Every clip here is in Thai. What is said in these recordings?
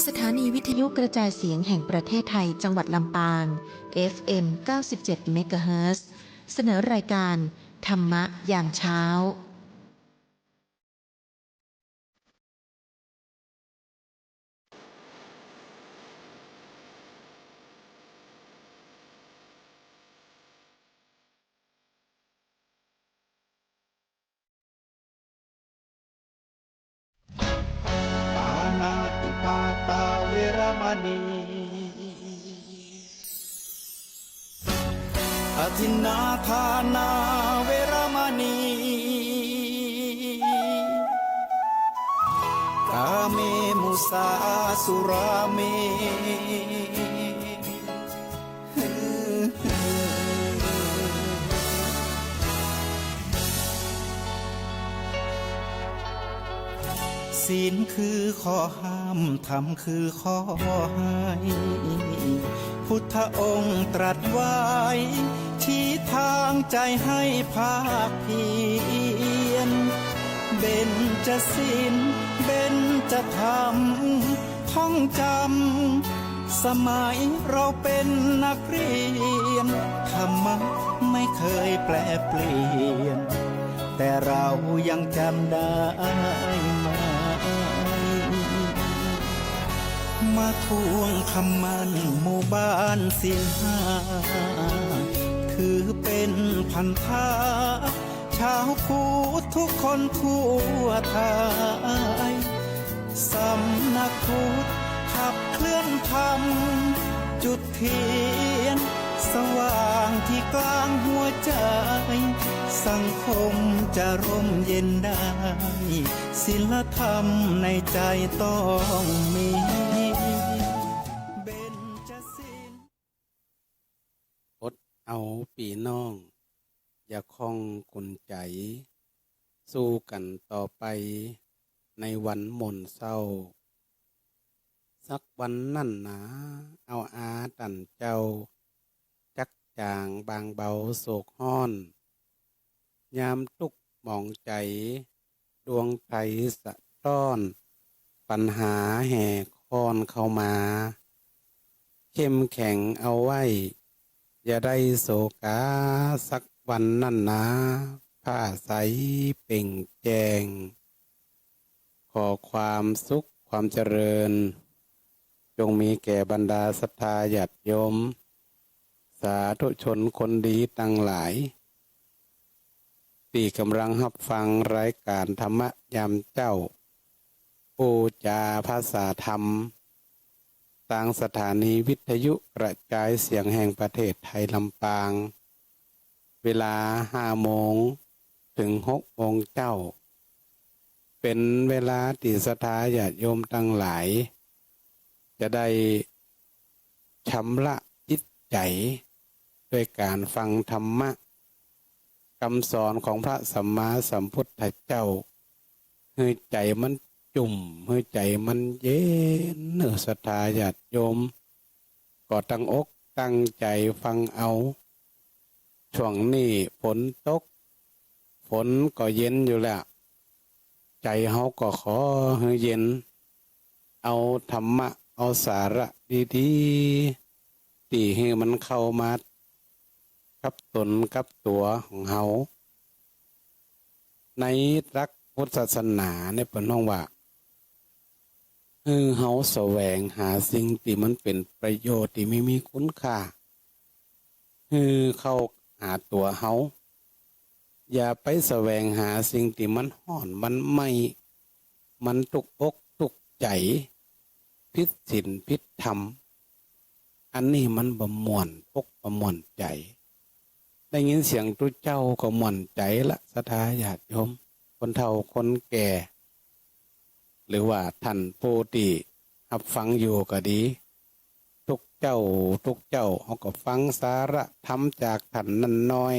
สถานีวิทยุกระจายเสียงแห่งประเทศไทยจังหวัดลำปาง FM 97 เมกะเฮิรตซ์เสนอรายการธรรมะยามเช้าปานาติปาตาเวรมณีอทินนาทานาเวรมณีกาเมมุสาสุราเมศีลคือข้อห้ามธรรมคือข้อให้พุทธองค์ตรัสไว้ชี้ทางใจให้ภาคเพียรเบญจศีลเบญจธรรมท่องจำสมัยเราเป็นนักเรียนธรรมะไม่เคยแปลเปลี่ยนแต่เรายังจำได้มาทวงคำมั่นหมู่บ้านศีลห้าถือเป็นพันธะชาวพุทธทุกคนทั่วไทยสำนักพุทธขับเคลื่อนธรรมจุดเทียนสว่างที่กลางหัวใจสังคมจะร่มเย็นได้ศีลธรรมในใจต้องมีเบญจศีลอดเอาปีน้องอย่าคล้องกุนใจสู้กันต่อไปในวันหม่นเศร้าสักวันนั่นหนาเอาอาตันเจ้าจักจางบางเบาโศกห้อนยามทุกมองใจดวงไทยสะท้อนปัญหาแห่ค้อนเข้ามาเข้มแข็งเอาไว้อย่าได้โศกาสักวันนั่นนะผ้าใสเป่งแจงขอความสุขความเจริญจงมีแก่บรรดาศรัทธาญาติโยมสาธุชนคนดีตั้งหลายที่กำลังรับฟังรายการธรรมะยามเจ้าปูจาภาษาธรรมทางสถานีวิทยุกระจายเสียงแห่งประเทศไทยลำปางเวลา5 โมงถึง6 โมงเจ้าเป็นเวลาที่ศรัทธาญาติโยมทั้งหลายจะได้ชำระจิตใจด้วยการฟังธรรมะคำสอนของพระสัมมาสัมพุทธเจ้าให้ใจมันจุ่มให้ใจมันเย็นเนื้อศรัทธาญาติโยมก็ตั้งอกตั้งใจฟังเอาช่วงนี้ฝนตกฝนก็เย็นอยู่แล้วใจเฮาก็ขอให้เย็นเอาธรรมะเอาสาระดีๆที่ให้มันเข้ามากับตนกับตัวของเฮาในรักพุทธศาสนาเนี่ยเพิ่นว่าเฮาแสวงหาสิ่งที่มันเป็นประโยชน์ที่ไม่มีคุณค่าเข้าหาตัวเฮาอย่าไปแสวงหาสิ่งที่มันห่อนมันไม่มันตุกอกตุกใจพิษศีลพิษธรรมอันนี้มันบ่ม่วนอกบ่ม่วนใจได้ยินเสียงตุเจ้าก็ม่วนใจละศรัทธาญาติโยมคนเฒ่าคนแก่หรือว่าท่านผู้ที่รับฟังอยู่ก็ดีทุกเจ้าเขาก็ฟังสาระธรรมจากท่านนั่นน้อย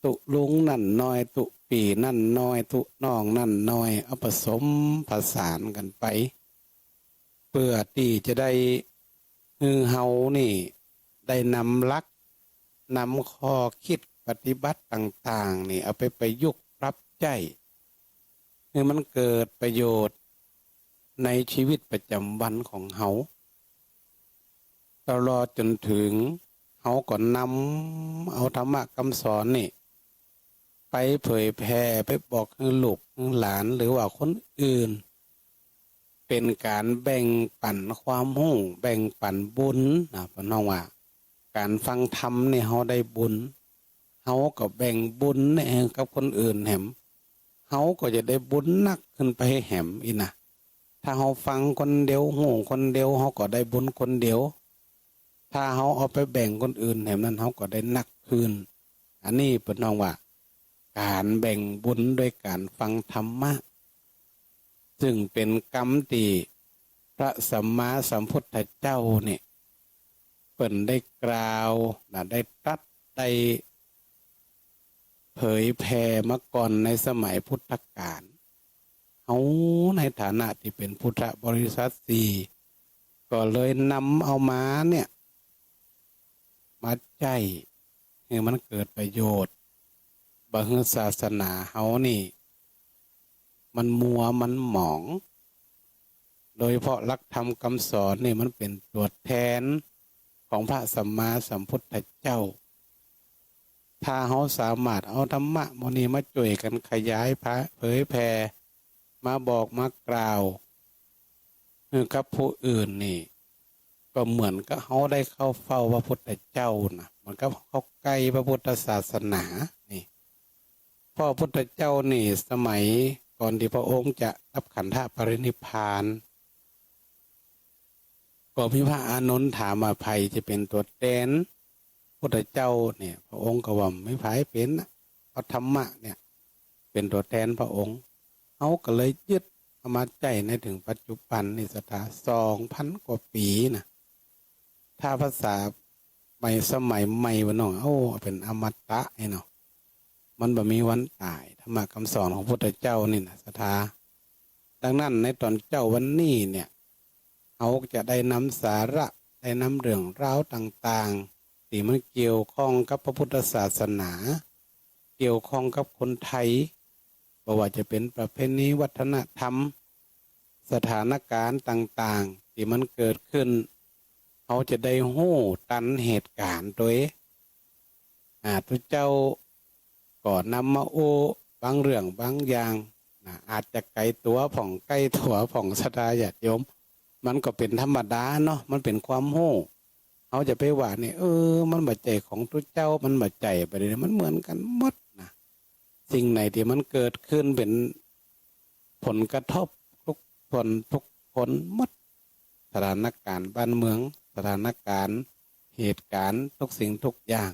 ตุลุงนั่นน้อยตุปีนั่นน้อยตุน้องนั่นน้อยเอาผสมผสานกันไปเพื่อที่จะได้เฮานี่ได้นำหลักนำข้อคิดปฏิบัติต่างๆนี่เอาไปประยุกต์ปรับใช้ให้มันเกิดประโยชน์ ในชีวิตประจำวันของเฮาตลอดจนถึงเฮาก็นำเอาธรรมะคำสอนนี่ไปเผยแผ่ไปบอกให้ลูกให้หลานหรือว่าคนอื่นเป็นการแบ่งปันความรู้แบ่งปันบุญนะพี่น้องว่าการฟังธรรมเนี่ยเฮาได้บุญเฮาก็แบ่งบุญเนี่ยกับคนอื่นแหมเฮาก็จะได้บุญนักขึ้นไปแหมอีนะถ้าเฮาฟังคนเดียวหูคนเดียวเฮาก็ได้บุญคนเดียวถ้าเฮาเอาไปแบ่งคนอื่นแหมนั้นเฮาก็ได้นักคืนอันนี้พี่น้องว่าการแบ่งบุญด้วยการฟังธรรมะซึ่งเป็นกรรมที่พระสัมมาสัมพุทธเจ้าเนี่ยเปิ่นได้กล่าวได้ตรัสได้เผยแผ่มาก่อนในสมัยพุทธกาลเอาในฐานะที่เป็นพุทธบริษัทสี่ก็เลยนำเอามาเนี่ยมาใจให้มันเกิดประโยชน์บางศาสนาเฮานี่มันมัวมันหมอง โดยเพราะหลักธรรมคำสอนนี่มันเป็นตัวแทนของพระสัมมาสัมพุทธเจ้าถ้าเฮาสามารถเอาธรรมะโมนีมาช่วยกันขยายเผยแผ่มาบอกมากล่าวกับผู้อื่นนี่ก็เหมือนกับเฮาได้เข้าเฝ้าพระพุทธเจ้านะมันก็เข้าใกล้พระพุทธศาสนานี่พระพุทธเจ้านี่สมัยก่อนที่พระองค์จะรับขันธปรินิพพานก็มีพระอานนท์ถามว่าใครจะเป็นตัวแทนพุทธเจ้าเนี่ยพระองค์ก็ว่าไม่ไผเป็นเพราะธรรมะเนี่ยเป็นตัวแทนพระองค์เขาก็เลยยึดเอามาใจในถึงปัจจุบันนี่สถา2,000 กว่าปีนะถ้าภาษาใหม่สมัยใหม่วะน้องเป็นอมตะไอ้เนาะมันบ่มีวันตายธรรมะคำสอนของพุทธเจ้านี่นะสถาดังนั้นในตอนเจ้าวันนี้เนี่ยเขาจะได้นำสาระได้นำเรื่องราวต่างๆที่มันเกี่ยวข้องกับพระพุทธศาสนาเกี่ยวข้องกับคนไทยบ่ว่าจะเป็นประเพณีวัฒนธรรมสถานการณ์ต่างๆที่มันเกิดขึ้นเขาจะได้หู้ตันเหตุการณ์ตัวทุกเจ้าก็นำมาบางเรื่องบางอย่างอาจจะไกลตัวผ่องใกล้ตัวผ่องศรัทธาญาติโยมมันก็เป็นธรรมดาเนาะมันเป็นความโง่เขาจะไปว่าเนี่ยมันบาดใจของทุกเจ้ามันบาดใจไปเลยมันเหมือนกันหมดนะสิ่งไหนที่มันเกิดขึ้นเป็นผลกระทบทุกคนหมดสถานการณ์บ้านเมืองสถานการณ์เหตุการณ์ทุกสิ่งทุกอย่าง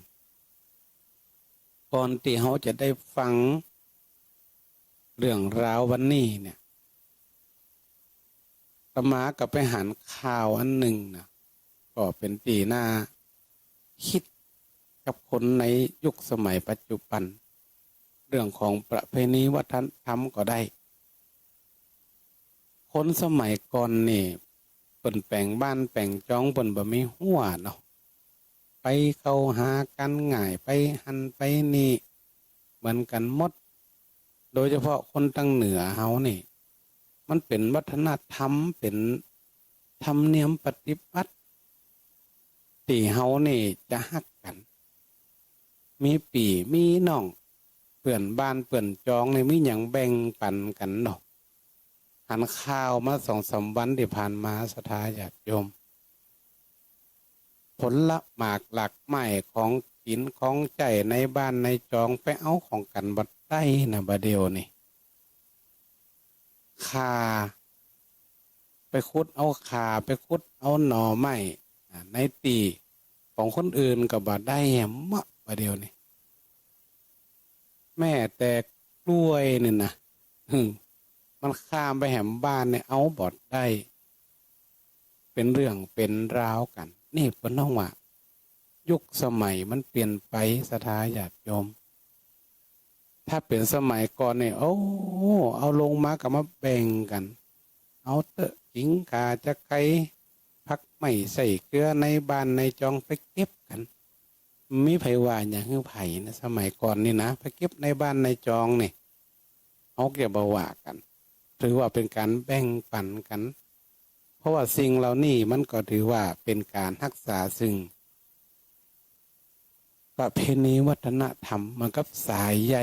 ก่อนที่เขาจะได้ฟังเรื่องราววันนี้เนี่ยอาตมากับไปหันข่าวอันหนึ่งนะก็เป็นตีหน้าคิดกับคนในยุคสมัยปัจจุบันเรื่องของประเพณีวัฒนธรรมก็ได้คนสมัยก่อนนี่เปิ่นแปลงบ้านแปลงจ้องเปิ่นบ่มีหัวเนาะไปเข้าหากันง่ายไปหันไปนี่เหมือนกันหมดโดยเฉพาะคนตั้งเหนือเฮานี่มันเป็นวัฒนธรรมเป็นธรรมเนียมปฏิบัติที่เฮานี่จะฮักกันมีปีมีน้องเปื่อนบ้านเปื่อนจองนี่มีหยังแบ่งปันกันเนาะหันข้าวมา2-3 วันที่ผ่านมาศรัทธาญาติโยมผลละหมากหลักไม้ของกินของใจในบ้านในจองไปเอาของกันบัดได้นะบาเดียวนี่ขาไปคุดเอาขาไปคุดเอาหน่อไม้ในตีของคนอื่นกับบาดได้แหมมะบาเดียวนี่แม่แต่กล้วยนี่นะมันข้ามไปแหมบ้านเนี่ยเอาบอดได้เป็นเรื่องเป็นราวกันนี่เป็นน้องว่ายุคสมัยมันเปลี่ยนไปศรัทธาญาติโยมถ้าเป็นสมัยก่อนเนี่ยเอาลงมากับมาแบ่งกันเอาเตอะจิงกาจะไก่พักไม่ใส่เกลือในบ้านในจองไปเก็บกันมีไผว่าอย่างคือไผนะสมัยก่อนนี่นะไปเก็บในบ้านในจองนี่เอาเก็บบ่ว่ากันถือว่าเป็นการแบ่งปันกัน ราะว่าสิ่งเหล่านี้มันก็ถือว่าเป็นการรักษาซึ่งประเพณีวัฒนธรรมมันกับสายใย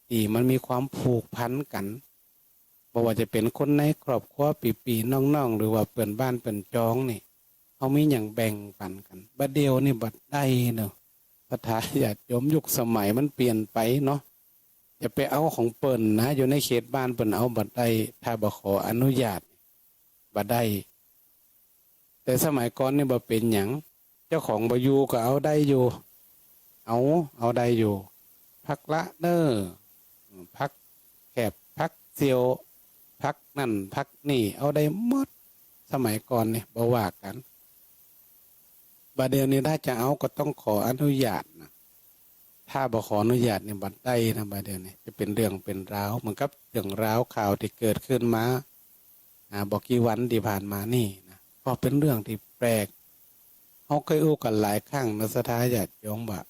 ที่มันมีความผูกพันกันบ่ว่าจะเป็นคนในครอบครัวปีๆน้องๆหรือว่าเปิ่นบ้านเปิ่นจองนี่เขามีอย่างแบ่งปันกันบัดเดียวนี่บัดได้เนาะสถาญาติโยมยุคสมัยมันเปลี่ยนไปเนาะอย่าไปเอาของเปิ่นนะอยู่ในเขตบ้านเปิ่นเอาบัดได้ถ้าบ่ขออนุญาตบัดได้แต่สมัยก่อนนี่บ่เป็นหยังเจ้าของบ่อยู่ก็เอาได้อยู่เอาได้อยู่พักละเด้อพักแคบพักเซียวพักนั่นพักนี่เอาได้หมดสมัยก่อนเนี่ยบ่ว่ากันบัดเดี๋ยวนี้ถ้าจะเอาก็ต้องขออนุญาตนะถ้าบ่ขออนุญาตเนี่ยบัดได้นะบัดเดี๋ยวนี้จะเป็นเรื่องเป็นราวเหมือนกับเรื่องราวข่าวที่เกิดขึ้นมาบอกกี่วันที่ผ่านมานี่นะก็เป็นเรื่องที่แปลกเขาเคยอู้กันหลายครั้งนะสถาญาติโยมว่า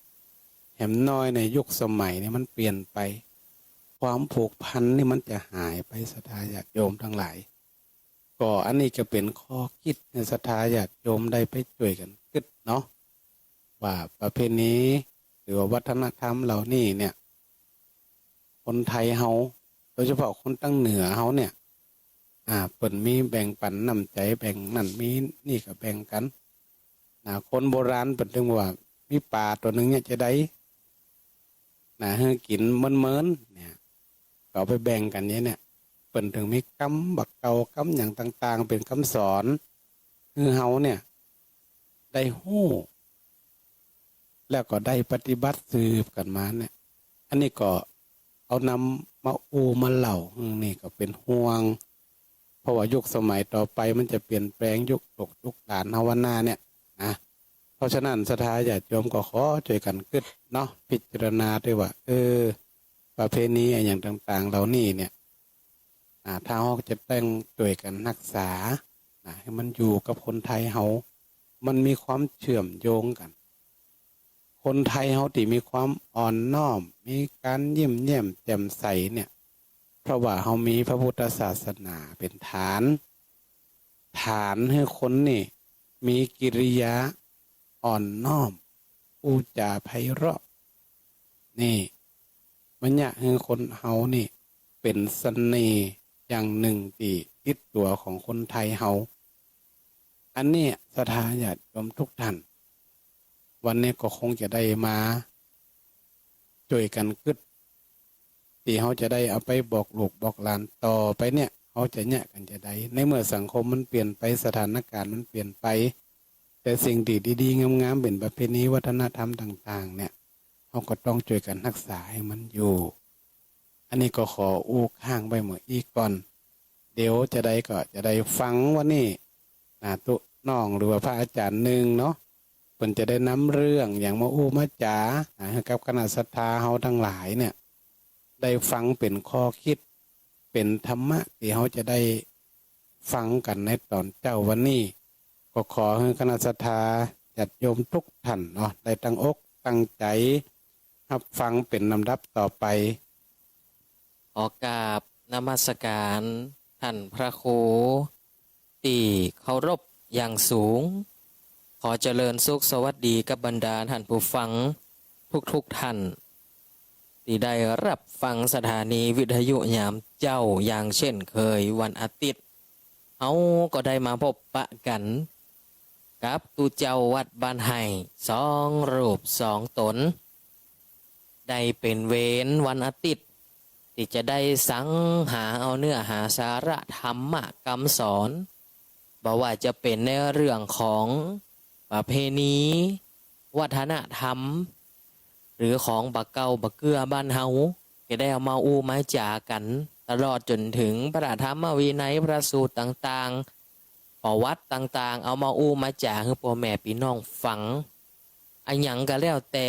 แหมน้อยในยุคสมัยนี่มันเปลี่ยนไปความผูกพันนี่มันจะหายไปศรัทธาญาติโยมทั้งหลายก็อันนี้จะเป็นข้อคิดในศรัทธาญาติโยมได้ไปช่วยกันคิดเนาะว่าประเพณีหรือว่าวัฒนธรรมเหล่านี้เนี่ยคนไทยเฮาโดยเฉพาะคนตั้งเหนือเฮาเนี่ยเปิ่นมีแบ่งปันน้ำใจแบ่งนั่นมีนี่ก็แบ่งกันคนโบราณเปิ่นถึงว่ามีปลาตัวหนึ่งเนี่ยจะได้ให้กินเมินเนี่ยก็เอาไปแบ่งกันเนี่ยเปิ่นถึงมีคำบักเก่าคำอย่างต่างๆเป็นคำสอนคือเฮาเนี่ยได้ฮู้แล้วก็ได้ปฏิบัติสืบกันมาเนี่ยอันนี้ก็เอานำมามาเล่านี่ก็เป็นห่วงเพราะว่ายุคสมัยต่อไปมันจะเปลี่ยนแปลงยุคตกยุคหลานเฮาวนาเนี่ยนะเพราะฉะนั้นศรัทธาญาติโยมก็ขอช่วยกันคิดเนาะพิจารณาด้วยว่าประเพณีอย่างต่างๆเหล่านี้เนี่ยถ้าเราจะแต่งช่วยกันรักษาให้มันอยู่กับคนไทยเฮามันมีความเชื่อมโยงกันคนไทยเฮาที่มีความอ่อนน้อมมีการยิ้มแย้มแจ่มใสเนี่ยเพราะว่าเฮามีพระพุทธศาสนาเป็นฐานให้คนนี่มีกิริยาอ่อนน้อมพูดจาไพเราะนี่มันอยากให้คนเฮานี่เป็นเสน่ห์อย่างหนึ่งที่ติดตัวของคนไทยเฮาอันนี้ศรัทธาญาติโยมทุกท่านวันนี้ก็คงจะได้มาช่วยกันคิดที่เขาจะได้เอาไปบอกลูกบอกหลานต่อไปเนี่ยเขาจะเนี่ยกันจะได้ในเมื่อสังคมมันเปลี่ยนไปสถานการณ์มันเปลี่ยนไปแต่สิ่งดีๆงามๆเป็นประเพณีวัฒนธรรมต่างๆเนี่ยเขาก็ต้องช่วยกันรักษาให้มันอยู่อันนี้ก็ขออู้ข้างไปเหมือนอีกก่อนเดี๋ยวจะได้ก็จะได้ฟังว่านี่ตุน้องหรือว่าพระอาจารย์หนึ่งเนาะเพิ่นจะได้นำเรื่องอย่างมาอู้มาจ๋าให้กับคณะศรัทธาเฮาทั้งหลายเนี่ยได้ฟังเป็นข้อคิดเป็นธรรมะที่เขาจะได้ฟังกันในตอนเจ้าวันนี้ก็ขอให้คณะศรัทธาญาติโยมทุกท่านเนาะได้ตั้งอกตั้งใจรับฟังเป็นลำดับต่อไปขอกราบนมัสการท่านพระครูที่เคารพอย่างสูงขอเจริญสุขสวัสดีกับบรรดาท่านผู้ฟังทุกท่านที่ได้รับฟังสถานีวิทยุยามเจ้าอย่างเช่นเคยวันอาทิตย์เอาก็ได้มาพบปะกันกับตูเจ้าวัดบ้านไห่2 รูป 2 ตนได้เป็นเวรวันอาทิตย์ที่จะได้สังหาเอาเนื้อหาสาระธรรมะคำสอนบอกว่าจะเป็นในเรื่องของประเพณีวัฒนธรรมหรือของบักเก่าบักเกือบ้านเฮาจะได้เอามาอู้มาจากันตลอดจนถึงพระธรรมวินัยพระสูตรต่างๆประวัติต่างๆเอามาอู้มาจาให้พ่อแม่พี่น้องฟังอันหยังก็แล้วแต่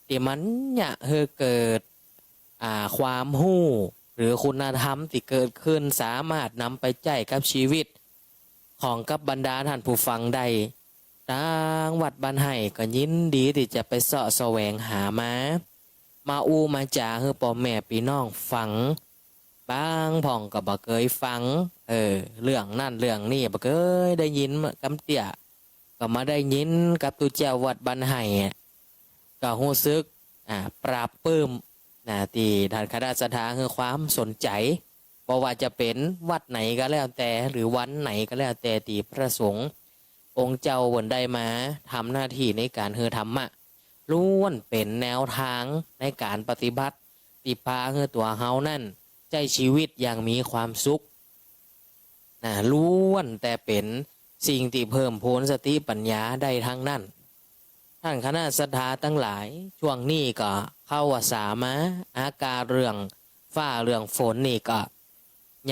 ที่มันเนี่ยเกิดความหู้หรือคุณธรรมที่เกิดขึ้นสามารถนำไปใช้กับชีวิตของกับบรรดาท่านผู้ฟังได้ทางวัดบ้านไห่ก็ยินดีที่จะไปเสาะแสวงหามาอู้มาจาให้พ่อแม่พี่น้องฟัง บางพ่องก็บ่เคยฟังเรื่องนั่นเรื่องนี้บ่เคยได้ยินกำเตี้ยก็มาได้ยินกับตุเจ้าวัดบ้านไห้ก็รู้สึกปราบปลื้มที่ท่านคณะสถานคือความสนใจบ่ว่าจะเป็นวัดไหนก็แล้วแต่หรือวันไหนก็แล้วแต่ที่พระสงฆ์องค์เจ้าวันได้มาทำหน้าที่ในการเฮือธรรมะล้วนเป็นแนวทางในการปฏิบัติที่พาเฮือตัวเฮานั่นใจชีวิตอย่างมีความสุขล้วนแต่เป็นสิ่งที่เพิ่มพูนสติปัญญาได้ทั้งนั้นท่านคณะศรัทธาตั้งหลายช่วงนี้ก็เข้าว่าสามาอากาศเรื่องฟ้าเรื่องฝนนี่ก็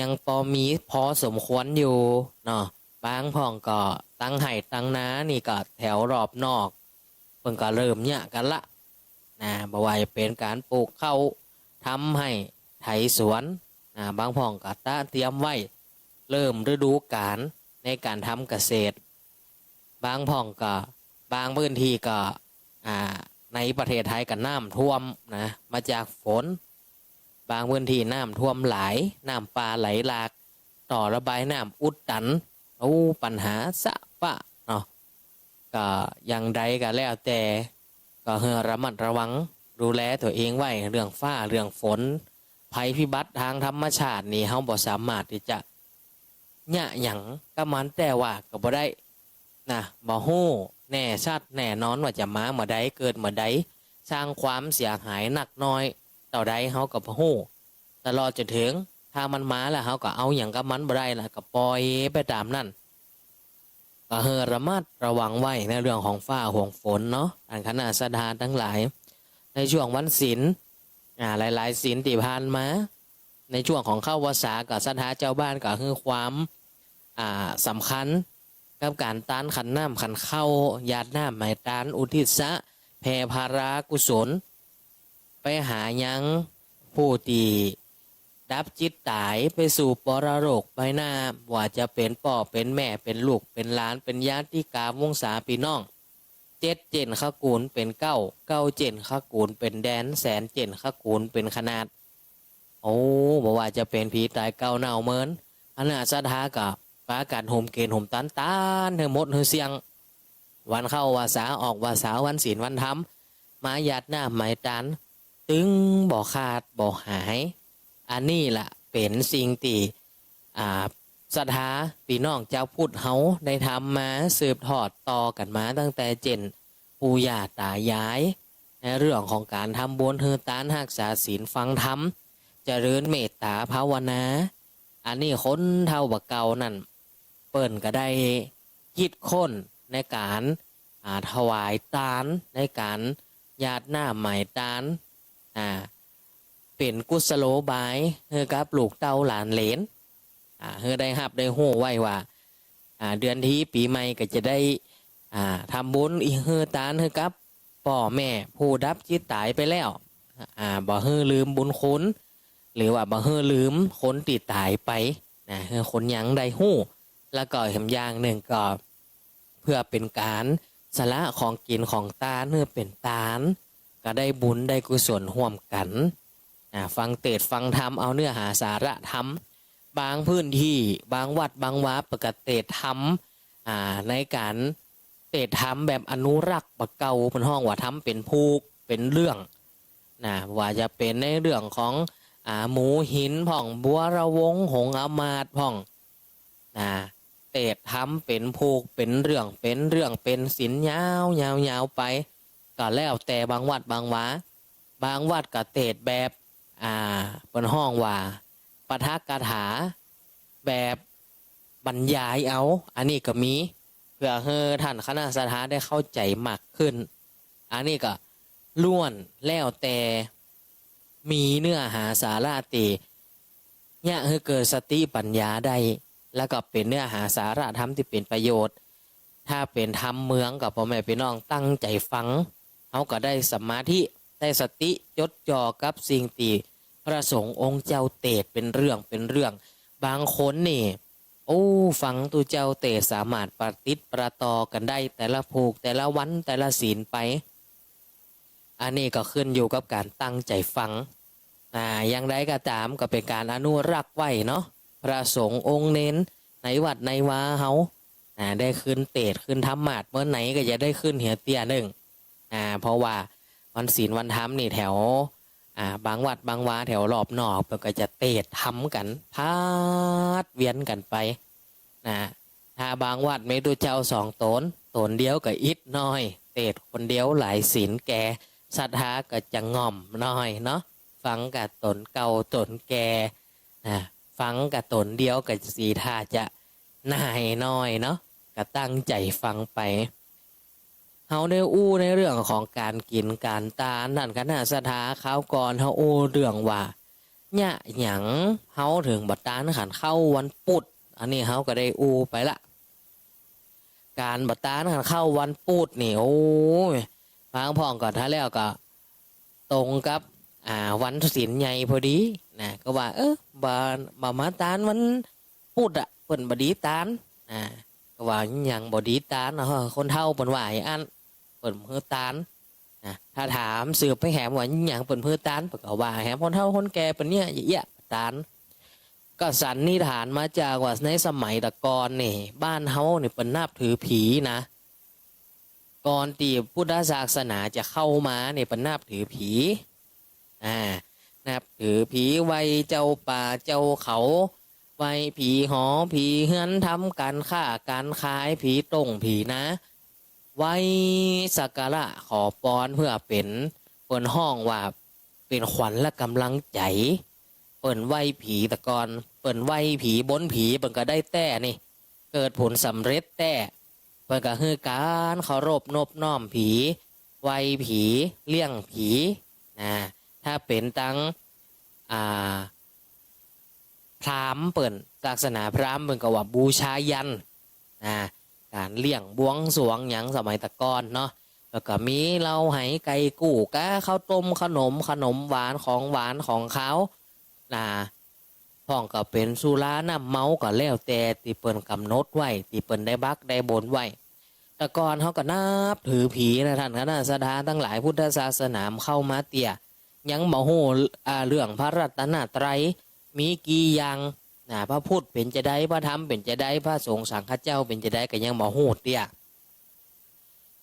ยังพอสมควรอยู่เนาะบางพ่องก็ตั้งไห่ตั้งนานี่ก็แถวรอบนอกเพิ่งก็เริ่มเนี่ยกันละบ่ว่าจะเป็นการปลูกข้าวทำให้ไถสวนบางพ่องก็เตรียมไว้เริ่มฤดูกาลในการทำเกษตรบางพ่องก็บางพื้นที่ก็ในประเทศไทยก็น้ำท่วมมาจากฝนบางพื้นที่น้ำท่วมหลายน้ำปลาไหลหลากต่อระบายน้ำอุดตันปัญหาสะปะเนาะก็อย่างใดก็แล้วแต่ก็ให้ระมัดระวังดูแลตัวเองไว้เรื่องฟ้าเรื่องฝนภัยพิบัติทางธรรมชาตินี่เฮาบ่สามารถที่จะหยังก็มันแต่ว่าก็บ่ได้บ่ฮู้แน่ชัดแน่นอนว่าจะมาเมื่อใดเกิดเมื่อใดสร้างความเสียหายหนักน้อยต่อใดเฮาก็บ่ฮู้ตลอดจนถึงถ้ามันมาแล้วเฮาก็เอาหยังกับมันบ่ได้ล่ะก็ปล่อยไปตามนั้นก็ให้ระมัดระวังไว้ในเรื่องของฟ้าของฝนเนาะท่านคณะศรัทธาทั้งหลายในช่วงวันศีลหลายๆศีลที่ผ่านมาในช่วงของเข้าพรรษากับศรัทธาเจ้าบ้านก็คือความสำคัญกับการต้านขันน้ำขันเข้าญาติน้ำหมายตานอุทิศะแผ่ภารากุศลไปหายังผู้ที่ดับจิตตายไปสู่ปรโลกไปหน้าว่าจะเป็นพ่อเป็นแม่เป็นลูกเป็นหลานเป็นญาติกาวงศาพี่น้อง7 เจนขกูลเป็น9 เจนขกูลเป็นแดนแสนเจนขกูลเป็นขนาดบอกว่าจะเป็นผีตายเก่าเน่าเมินอันน่าศรัทธากับปาการห่มเกณฑ์ห่มตันเธอหมดเธอเสียงวันเข้าวาสาออกวาสาวันศีลวันธรรมมาหยาดหน้าหมายตันตึงบ่ขาดบ่หายอันนี้แหละเป็นสิ่งที่ศรัทธาพี่น้องเจ้าพุทธเฮาได้ทำมาสืบทอดต่อกันมาตั้งแต่เจนปู่ย่าตายายในเรื่องของการทำบุญเฮือตานรักษาศีลฟังธรรมเจริญเมตตาภาวนาอันนี้คนเท่าบักเก่านั่นเปิ้นก็ได้คิดค้นในการถวายทานในการญาติหน้าหมายทานเป็นกุศโลบายเฮือกับลูกเต้าหลานเหลนเฮือได้รับได้ฮู้ไว้ว่าเดือนที่ปีใหม่ก็จะได้ทำบุญอีเฮือทานเฮือกับพ่อแม่ผู้ดับจิตตายไปแล้วบ่เฮือลืมบุญคุณหรือว่าบ่เฮือลืมคนติดตายไปเฮือคนยังได้ฮู้แล้วก็เห็นอย่างหนึ่งก็เพื่อเป็นการสละของกินของตาเฮือเป็นตานก็ได้บุญได้กุศลร่วมกันฟังเทศน์ฟังธรรมเอาเนื้อหาสาระธรรมบางพื้นที่บางวัดบางวาประกาศเทศน์ธรรมในการเทศน์ธรรมแบบอนุรักษ์บักเก่าเป็นห้องว่าธรรมเป็นภูกเป็นเรื่องว่าจะเป็นในเรื่องของหมูหินพ่องบัวระวงหงอามาตย์พ่องเทศน์ธรรมเป็นภูกเป็นเรื่องเป็นศิลยาวไปก็แล้วแต่บางวัดบางวาบางวัดก็เทศน์แบบเป็นห้องว่าปาฐกถาแบบบรรยายเอาอันนี้ก็มีเพื่อให้ท่านคณะศรัทธาได้เข้าใจมากขึ้นอันนี้ก็ล้วนแล้วแต่มีเนื้อหาสาระตีเนี่ยให้เกิดสติปัญญาได้แล้วก็เป็นเนื้อหาสาระธรรมที่เป็นประโยชน์ถ้าเป็นธรรมเมืองกับพ่อแม่พี่น้องตั้งใจฟังเขาก็ได้สมาธิได้สติจดจ่อกับสิ่งที่พระสงฆ์องค์เจ้าเทศน์เป็นเรื่องบางคนนี่ฟังตัวเจ้าเทศน์สามารถปฏิติดประต่อกันได้แต่ละภูกแต่ละวันแต่ละศีลไปอันนี้ก็ขึ้นอยู่กับการตั้งใจฟัง อย่างใดก็ตามก็เป็นการอนุรักษ์ไว้เนาะพระสงฆ์องค์เน้นในวัดในวาเฮาได้ขึ้นเตศขึ้นธรรมาสน์เมื่อไหนก็จะได้ขึ้นเหียเตี้ยหนึ่งเพราะว่าวันศีลวันธรรมนี่แถวบางวัดบางวาแถวรอบนอกเพิ่นก็จะเตศทำกันพาดเวียนกันไปถ้าบางวัดไม่ดูเจ้าตนเดียวก็อิดน้อยเตศคนเดียวหลายศีลแก่ศรัทธาก็จะง่อมน้อยเนาะฟังกับตนเก่าตนแก่ฟังกับตนเดียวกับสีท่าจะนายน้อยเนาะก็ตั้งใจฟังไปเฮาได้อู้ในเรื่องของการกินการตานั่นคณะศรัทธาข้าวก่อนเฮาอู้เรื่องว่าเนี่ยหยังเฮาถึงบัดตานขันเข้าวันพุธอันนี้เฮาก็ได้อู้ไปละการบัดตานขันเข้าวันพุธนี่โอ้ยฟังพ่องก่อนท่าแล้วก็ตรงกับวันศีลใหญ่พอดีนะก็ว่าบ่มาตานวันพุธเพิ่นบ่ดีตานก็ว่าหยังบ่ดีตานคนเฒ่าเพิ่นว่าให้อันเพิ่นเฮือตานถ้าถามสืบไปแหมว่าหยังเพิ่นเฮือตานเพิ่นก็ว่าแหมคนเฒ่าคนแก่เพิ่นเนี่ยเอี้ยตานก็สันนิษฐานมาจากว่าในสมัยตะกอนนี่บ้านเฮานี่เพิ่นนับถือผีนะก่อนที่พุทธศาสนาจะเข้ามาเนี่ยเพิ่นนับถือผีนับถือผีไว้เจ้าป่าเจ้าเขาไว้ผีหอผีเฮือนทำการค้าการขายผีตรงผีนะไว้สักการะขอพรเพื่อเป็นเปิ่นห้องว่าเป็นขวัญและกำลังใจเปิ่นไหว้ผีตะกอนเปิ่นไหว้ผีบนผีเปิ่นก็ได้แต่นี่เกิดผลสำเร็จแต่เปิ่นก็คือการเคารพนบน้อมผีไหว้ผีเลี้ยงผีถ้าเป็นตั้งพราหมณ์เปิ่นศาสนาพราหมณ์เปิ่นก็ว่าบูชายันการเลี้ยงบวงสรวงหยังสมัยตะกอนเนาะแล้วก็มีเหล้าไหไก่กู่กะข้าวต้มขนมหวานของเขาพ่องก็เป็นสุราน้ำเมาก็แล้วแต่ที่เปิ่นกำหนดไว้ที่เปิ่นได้บักได้บนไว้ตะกอนเขาก็นับถือผีนะท่านคณะศรัทธาทั้งหลายพุทธศาสนาเข้ามาเตี่ยยังบ่ฮู้เรื่องพระรัตนตรัยมีกี่อย่างพระพุทธเป็นจะได้พระธรรมเป็นจะได้พระสงฆ์สังฆเจ้าเป็นจะได้ก็ยังบ่ฮู้เตี่ย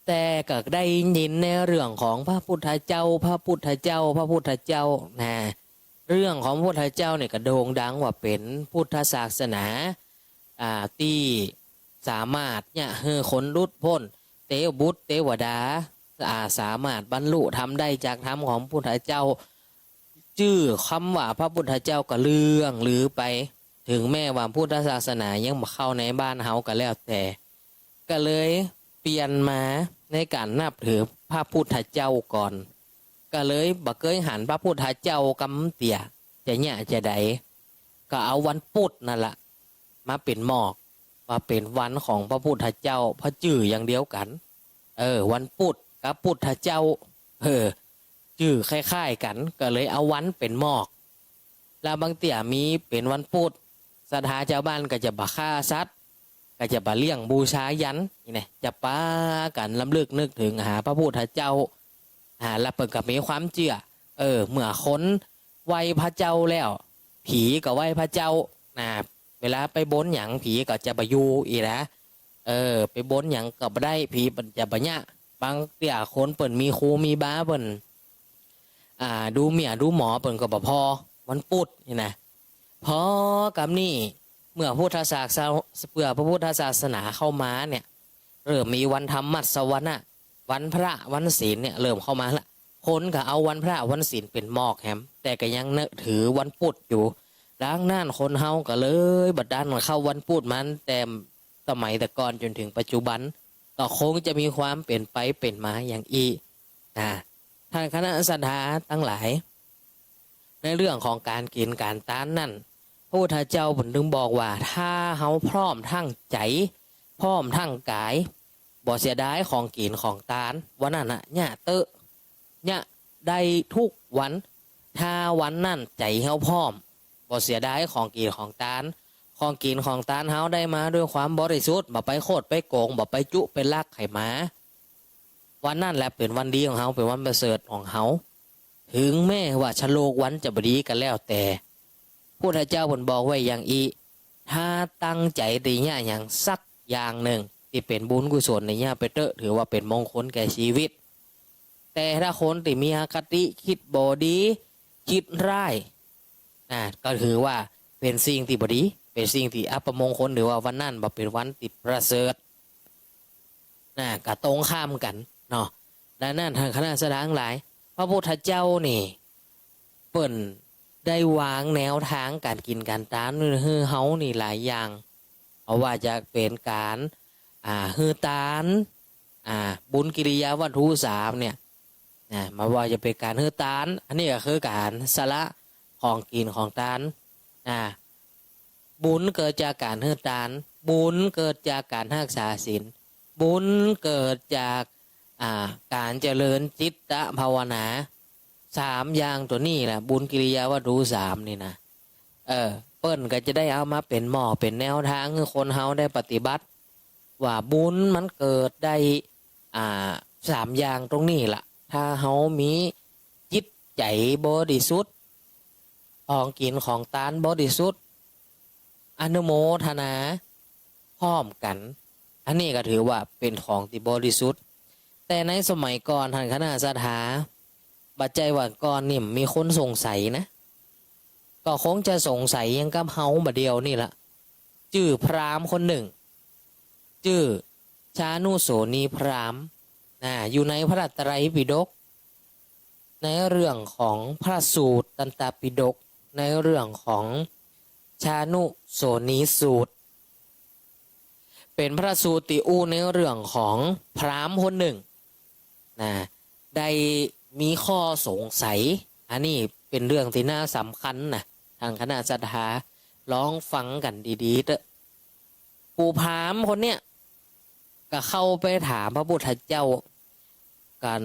แต่ก็ได้ยินในเรื่องของพระพุทธเจ้าเรื่องของพระพุทธเจ้าเนี่ยก็โด่งดังว่าเป็นพุทธศาสนาที่สามารถเนี่ยคนรุดพ้นเทวบุตรเทวดาสามารถบรรลุทำได้จากธรรมของพุทธเจ้าชื่อคำว่าพระพุทธเจ้าก็เรื่องลือไปถึงแม้ว่าพุทธศาสนายังมาเข้าในบ้านเฮาก็แล้วแต่ก็เลยเปลี่ยนมาในการนับถือพระพุทธเจ้าก่อนก็เลยบ่เคยหันพระพุทธเจ้ากำเตี่ยจะเนี่ยจะใดก็เอาวันพุธนั่นแหละมาเป็นหมอกว่าเป็นวันของพระพุทธเจ้าพระจื่ออย่างเดียวกันวันพุธกับพุทธเจ้าจื่อคล้ายๆกันก็เลยเอาวันเป็นหมอกแล้วบางเตี่ยมีเป็นวันพุธศรัทธาชาวบ้านก็จะบ่ฆ่าสัตว์ก็จะบ่เลี้ยงบูชายันนี่จะป้ากันลำลึกนึกถึงหาพระพุทธเจ้าแล้วเปิดกับมีความเชื่อเมื่อคนไหว้พระเจ้าแล้วผีก็ไหว้พระเจ้าเวลาไปบนหยังผีก็จะไปอยู่อีนะไปบนหยังก็บ่ได้ผีมันจะบ่เนี่ยบางเตี่ยคนเปิ่นมีครูมีบ้าเปิ่นดูเมียดูหมอเปิ่นก็บ่พอวันพุธนี่นะพอกับนี่เมื่อพระพุทธศาสนาเข้ามาเนี่ยเริ่มมีวันธรรมสวรรค์วันพระวันศีลเนี่ยเริ่มเข้ามาละคนก็เอาวันพระวันศีลเป็นหมอกแฮมแต่ก็ยังถือวันพุธอยู่ดังนั้นคนเฮาก็เลยบัดดันเข้าวันพุธมันแต่สมัยแต่ก่อนจนถึงปัจจุบันก็คงจะมีความเปลี่ยนไปเป็นมาอย่างอีท่านคณะศรัทธาทั้งหลายในเรื่องของการกินการต้านนั่นพระพุทธเจ้าผมถึงบอกว่าถ้าเฮาพร้อมทั้งใจพร้อมทั้งกายบ่เสียดายของกินของตานวันนั้นเนี่ยเนี่ยได้ทุกวันถ้าวันนั้นใจเฮาพร้อมบ่เสียดายของกินของตานของกินของตานเฮาได้มาด้วยความบริสุทธิ์บ่ไปโคตรไปโกงบ่ไปจุไปลักไข่มาวันนั้นแหละเป็นวันดีของเฮาเป็นวันประเสริฐของเฮา ถึงแม้ว่าชะโลกวันจะบดีกันแล้วแต่พุทธเจ้าบนบอกไว้อย่างอีถ้าตั้งใจตีเนี่ยอย่างสักอย่างหนึ่งที่เป็นบุญกุศลในเนี่ยไปเตอะถือว่าเป็นมงคลแก่ชีวิตแต่ถ้าคนที่มีอคติคิดบดีคิดร้ายก็ถือว่าเป็นสิ่งที่บดีเป็นสิ่งที่อัปมงคลหรือว่าวันนั้นบ่เป็นวันติดประเสริฐก็ตรงข้ามกันเนาะดังนั้นทางคณะสงฆ์หลายพระพุทธเจ้านี่เปิ่นได้วางแนวทางการกินการทานฮือเฮานี่หลายอย่างเอาว่าจะเป็นการฮือทานบุญกิริยาวัตถุ3เนี่ยมาว่าจะเป็นการฮือทานอันนี้ก็คือการสละของกินของทานบุญเกิดจากการฮือทานบุญเกิดจากการรักษาศีลบุญเกิดจากการเจริญจิตตภาวนา3อย่างตัวนี้แหละบุญกิริยาวัตถุ3นี่นะเปิ้นก็จะได้เอามาเป็นหม้อเป็นแนวทางให้คนเฮาได้ปฏิบัติว่าบุญมันเกิดได้3อย่างตรงนี้ล่ะถ้าเฮามีจิตใจบริสุทธิ์ของกินของทานบริสุทธิ์อนุโมทนาพร้อมกันอันนี้ก็ถือว่าเป็นของที่บริสุทธิ์แต่ในสมัยก่อนท่านคณะสถาบัจจัยว่าก่อนนี่มีคนสงสัยนะก็คงจะสงสัยยังกับเฮาบะเดียวนี่ละชื่อพราหมณ์คนหนึ่งชื่อชานุโสนีพราหมณ์อยู่ในพระไตรปิฎกในเรื่องของพระสูตรตันตปิฎกในเรื่องของชานุโสนีสูตรเป็นพระสูตรติอูในเรื่องของพราหมณ์คนหนึ่งได้มีข้อสงสัยอันนี้เป็นเรื่องที่น่าสำคัญนะทางคณะศรัทธาลองฟังกันดีๆเถอะปู่พราหมณ์คนเนี้ยก็เข้าไปถามพระพุทธเจ้าการ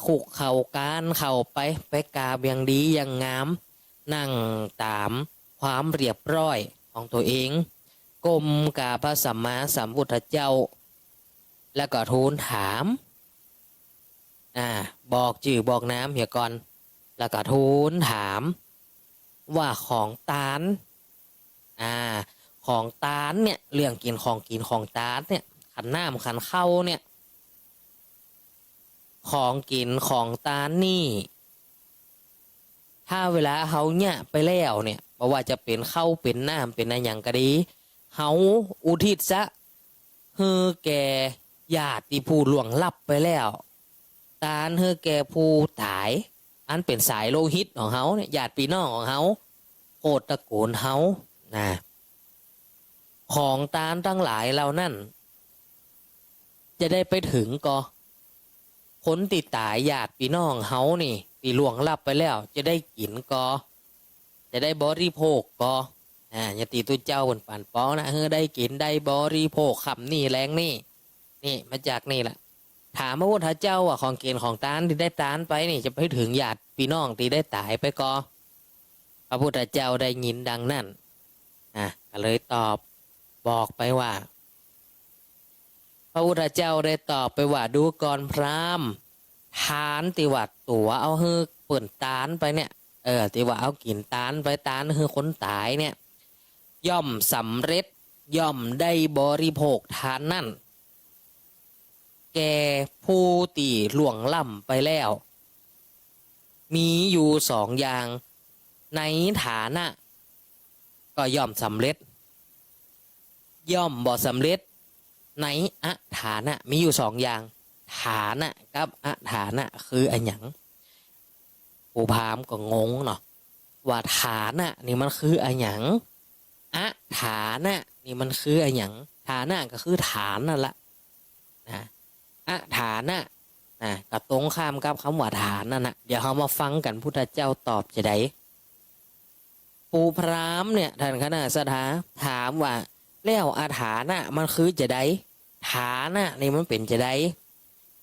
คุกเข่าการเข้าไปกราบอย่างดีอย่างงามนั่งตามความเรียบร้อยของตัวเองก้มกราบพระสัมมาสัมพุทธเจ้าแล้วก็ทูลถามบอกชื่อบอกน้ำเหี่ยก่อนแล้วก็ทูลถามว่าของตาลของตาลเนี่ยเรื่องกินของตาลเนี่ยขันน้ำขันเข้าเนี่ยของกินของตาลนี่ถ้าเวลาเขาเนี่ยไปแล้วเนี่ยเพราะว่าจะเป็นข้าวเป็นน้ำเป็นอะไรอย่างก็ดีเขาอุทิศซะฮือแก่ญาติผู้ล่วงลับไปแล้วตาลฮือแก่ผู้ตายอันเป็นสายโลหิตของเขาเนี่ยญาติพี่น้องของเขาโคตรตระกูลเขาของตาลทั้งหลายเหล่านั้นจะได้ไปถึงก็คนติดตายญาติพี่น้องเขานี่ที่ล่วงลับไปแล้วจะได้กินก็จะได้บริโภคก็อย่าตีตัวเจ้าบนป่านป้อนะได้กินได้บริโภคคำนี่แรงนี่มาจากนี่แหละถามพระพุทธเจ้าว่าของกินของตาลที่ได้ตาลไปนี่จะไปถึงญาติพี่น้องที่ได้ตายไปก็พระพุทธเจ้าได้ยินดังนั้นก็เลยตอบบอกไปว่าพระพุทธเจ้าได้ตอบไปว่าดูก่อนพราหมณ์ทานติวัดตัวเอาฮือเปิ่นตาลไปเนี่ยติว่าเอากินตาลไปตาลฮือคนตายเนี่ยย่อมสำเร็จย่อมได้บริโภคทานนั่นแก่ผู้ตีหลวงล่ำไปแล้วมีอยู่2อย่างในฐานะก็ย่อมสำเร็จย่อมบ่สำเร็จในอฐานะมีอยู่2อย่างฐานะกับอฐานะคืออันหยังปู่พราหมณ์ก็งงเนาะว่าฐานะนี่มันคืออันหยังอฐานะนี่มันคืออันหยังฐานะก็คือฐานนั่นแหละอฐานะก็ตรงข้ามกับคำว่าฐานนั่นนะเดี๋ยวเรามาฟังกันพุทธเจ้าตอบจะได้ปู่พราหมณ์เนี่ยท่านคณะสถาถามว่าแล้วอฐานะมันคือจะได้ฐานะนี่มันเป็นจะได้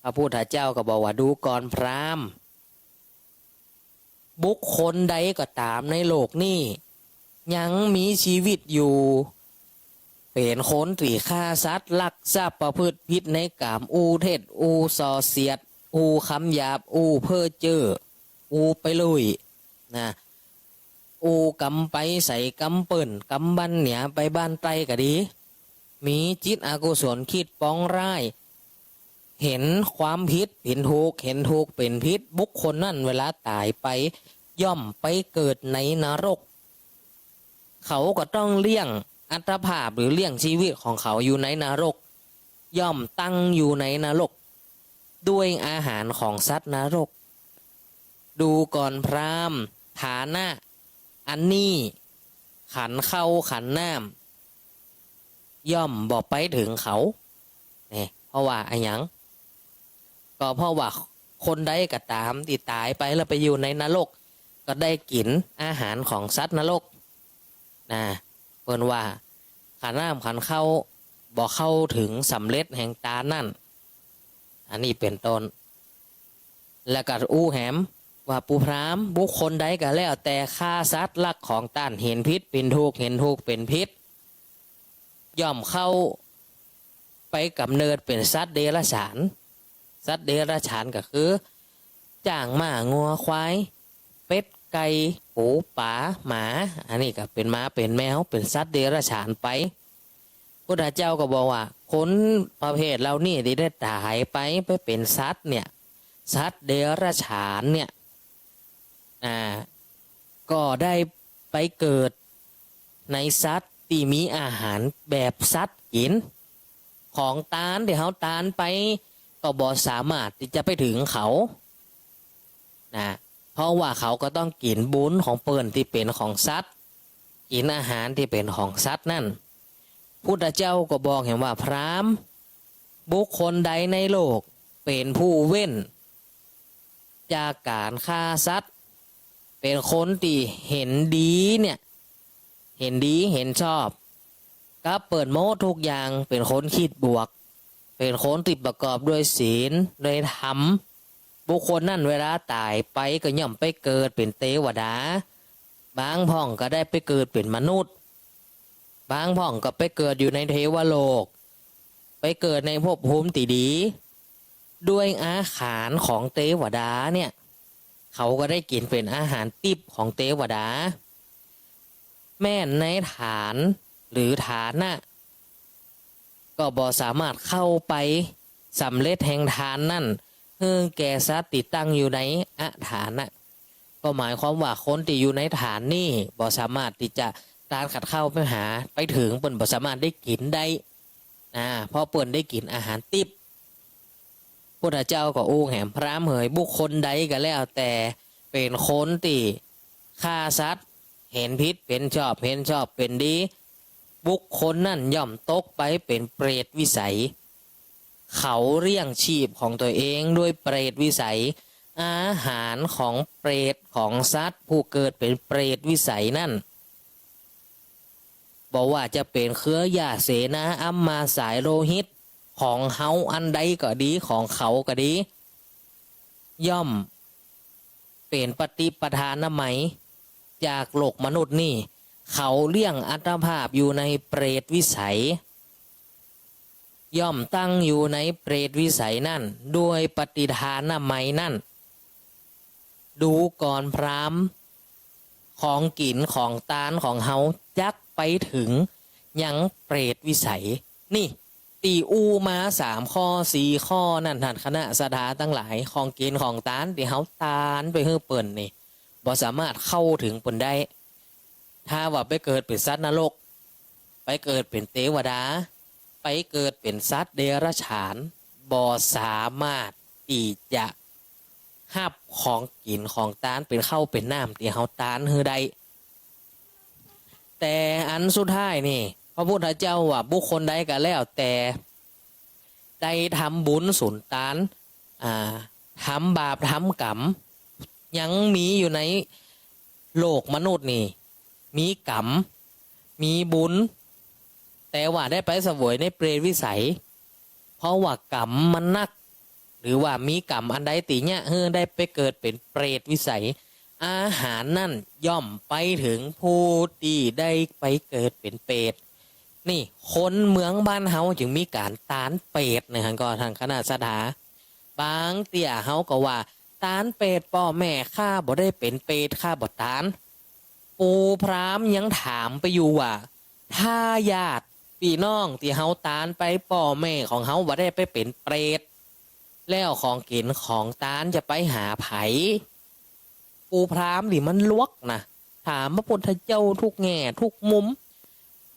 พระพุทธเจ้าก็บอกว่าดูก่อนพราหมณ์บุคคลใดก็ตามในโลกนี้ยังมีชีวิตอยู่เป็นคนตีฆ่าสัตว์ลักทรัพย์ประพฤติผิดในกามอูเท็จอูส่อเสียดอูคำหยาบอูเพ้อเจ้อ อูไปเลยนะอูกำไปใส่กำเปิ่นกำบันเหนียไปบ้านไตก็ดีมีจิตอกุศลคิดปองร้ายเห็นความผิดเห็นถูกเป็นพิษบุคคลนั่นเวลาตายไปย่อมไปเกิดในนรกเขาก็ต้องเลี่ยงอัตภาพหรือเลี่ยงชีวิตของเขาอยู่ในนรกย่อมตั้งอยู่ในนรกด้วยอาหารของสัตว์นรกดูก่อนพราหมณ์ฐานะอันนี้ขันเข้าขันน้ำย่อมบอกไปถึงเขาเนี่ยเพราะว่าอะไรยังก็เพราะว่าคนใดก็ตามที่ตายไปแล้วไปอยู่ในนรกก็ได้กินอาหารของสัตว์นรกนะเพิ่นว่าขันน้ำขันเข้าบอกเข้าถึงสำเร็จแห่งตานั่นอันนี้เป็นต้นแล้วก็อู้แหมว่าปูพรามบุคคลใดก็แล้วแต่ฆ่าสัตว์ลักของต้านเห็นพิษเป็นทุกข์เห็นทุกข์เป็นพิษย่อมเข้าไปกำเนิดเป็นสัตว์เดรัจฉานสัตว์เดรัจฉานก็คือจ้างม้างัวควายเป็ดไก่ปูป๋าหมาอันนี้ก็เป็นม้าเป็นแมวเป็นสัตว์เดรัจฉานไปพระเจ้าก็บอกว่าคนประเภทเรานี่ที่ได้ตายไปเป็นสัตว์เนี่ยสัตว์เดรัจฉานเนี่ยก็ได้ไปเกิดในสัตว์ที่มีอาหารแบบสัตว์กินของตานที่เขาตานไปก็บ่สามารถที่จะไปถึงเขานะเพราะว่าเขาก็ต้องกินบุญของเปิ่นที่เป็นของสัตว์กินอาหารที่เป็นของสัตว์นั่นพุทธเจ้าก็บอกเห็นว่าพราหมณ์บุคคลใดในโลกเป็นผู้เว้นจากการฆ่าสัตว์เป็นคนที่เห็นดีเนี่ยเห็นดีเห็นชอบก็เปิดโม้ทุกอย่างเป็นคนคิดบวกเป็นคนที่ประกอบด้วยศีลด้วยธรรมบุคคลนั่นเวลาตายไปก็ย่อมไปเกิดเป็นเทวดาบางพ่องก็ได้ไปเกิดเป็นมนุษย์บางพ่องก็ไปเกิดอยู่ในเทวโลกไปเกิดในภพภูมิที่ดีด้วยอาหารของเทวดาเนี่ยเขาก็ได้กินเป็นอาหารติบของเทวดาแม่ในฐานหรือฐานะก็บ่สามารถเข้าไปสำเร็จแห่งฐานนั่นเพื่อแก่สัตว์ติดตั้งอยู่ในอาฐานะก็หมายความว่าคนที่อยู่ในฐานนี่บ่สามารถที่จะตานขัดเข้าไปหาไปถึงเปิ่นบ่สามารถได้กินได้เพราะเปิ่นได้กินอาหารติบพุทธเจ้าก็อู้แหมพรามเหยบุคคลใดก็แล้วแต่เป็นคนที่ฆ่าสัตว์เห็นพิษเป็นชอบเห็นชอบเป็นดีบุคคลนั่นย่อมตกไปเป็นเปรตวิสัยเขาเลี้ยงชีพของตัวเองด้วยเปรตวิสัยอาหารของเปรตของสัตว์ผู้เกิดเป็นเปรตวิสัยนั่นบอกว่าจะเป็นเครือญาติเสนาอัมมาสายโลหิตของเฮาอันใดก็ดีของเขาก็ดีย่อมเป็นปฏิปทานไหมจากโลกมนุษย์นี่เขาเลี้ยงอัตภาพอยู่ในเปรตวิสัยย่อมตั้งอยู่ในเปรตวิสัยนั่นด้วยปฏิทานไหมนั่นดูก่อนพราหมณ์ของกินของตานของเฮาจักไปถึงยังเปรตวิสัยนี่ตีอูมา3 ข้อ 4 ข้อนั่นท่านคณะสถาตั้งหลายของกินของตานที่เฮาตานไปเฮือเปิ่นนี่บ่สามารถเข้าถึงเปิ่นได้ถ้าว่าไปเกิดเป็นสัตว์นรกไปเกิดเป็นเทวดาไปเกิดเป็นสัตว์เดรัจฉานบ่สามารถที่จะหับของกินของตานเป็นเข้าเป็นน้ำที่เฮาตานเฮือได้แต่อันสุดท้ายนี่พระพุทธเจ้าว่าบุคคลใดก็แล้วแต่ได้ทำบุญสุนทานทำบาปทำกรรมยังมีอยู่ในโลกมนุษย์นี่มีกรรมมีบุญแต่ว่าได้ไปเสวยในเปรตวิสัยเพราะว่ากรรมมันนักหรือว่ามีกรรมอันใดตีเนี่ยได้ไปเกิดเป็นเปรตวิสัยอาหารนั่นย่อมไปถึงผู้ที่ได้ไปเกิดเป็นเปรตนี่คนเมืองบ้านเฮาจึงมีการตานเปรตนะฮะก็ทางคณะสถาบางเตี่ยเฮาก็ว่า ตานเปรตป่อแม่ข้าบ่ได้เป็นเปรตข้าบ่ตานปูพรามยังถามไปอยู่ว่าถ้าญาติพี่น้องที่เฮาตานไปป่อแม่ของเฮาบ่ได้ไปเป็นเปรตแล้วของกินของตานจะไปหาไผปูพรามนี่มันลวกนะถามพระพุทธเจ้าทุกแง่ทุกมุม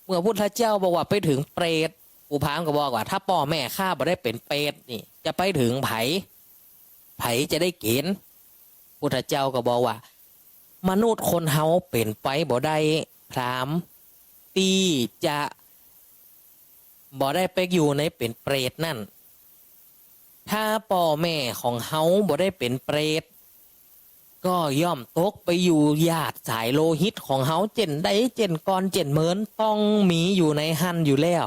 เมื่อพุทธเจ้าบอกว่าไปถึงเปรตปูพรามก็บอกว่าถ้าป่อแม่ข้าบ่ได้เป็นเปรตนี่จะไปถึงไผจะได้กินพุทธเจ้าก็บอกว่ามนุษย์คนเฮาเป็นไปบ่ได้พรามตีจะบ่ได้ไปอยู่ในเป็นเปรตนั่นถ้าป่อแม่ของเฮาบ่ได้เป็นเปรตก็ย่อมตกไปอยู่ญาติสายโลหิตของเฮาเจนได้เจนกรเจนเหมือนต้องมีอยู่ในหันอยู่แล้ว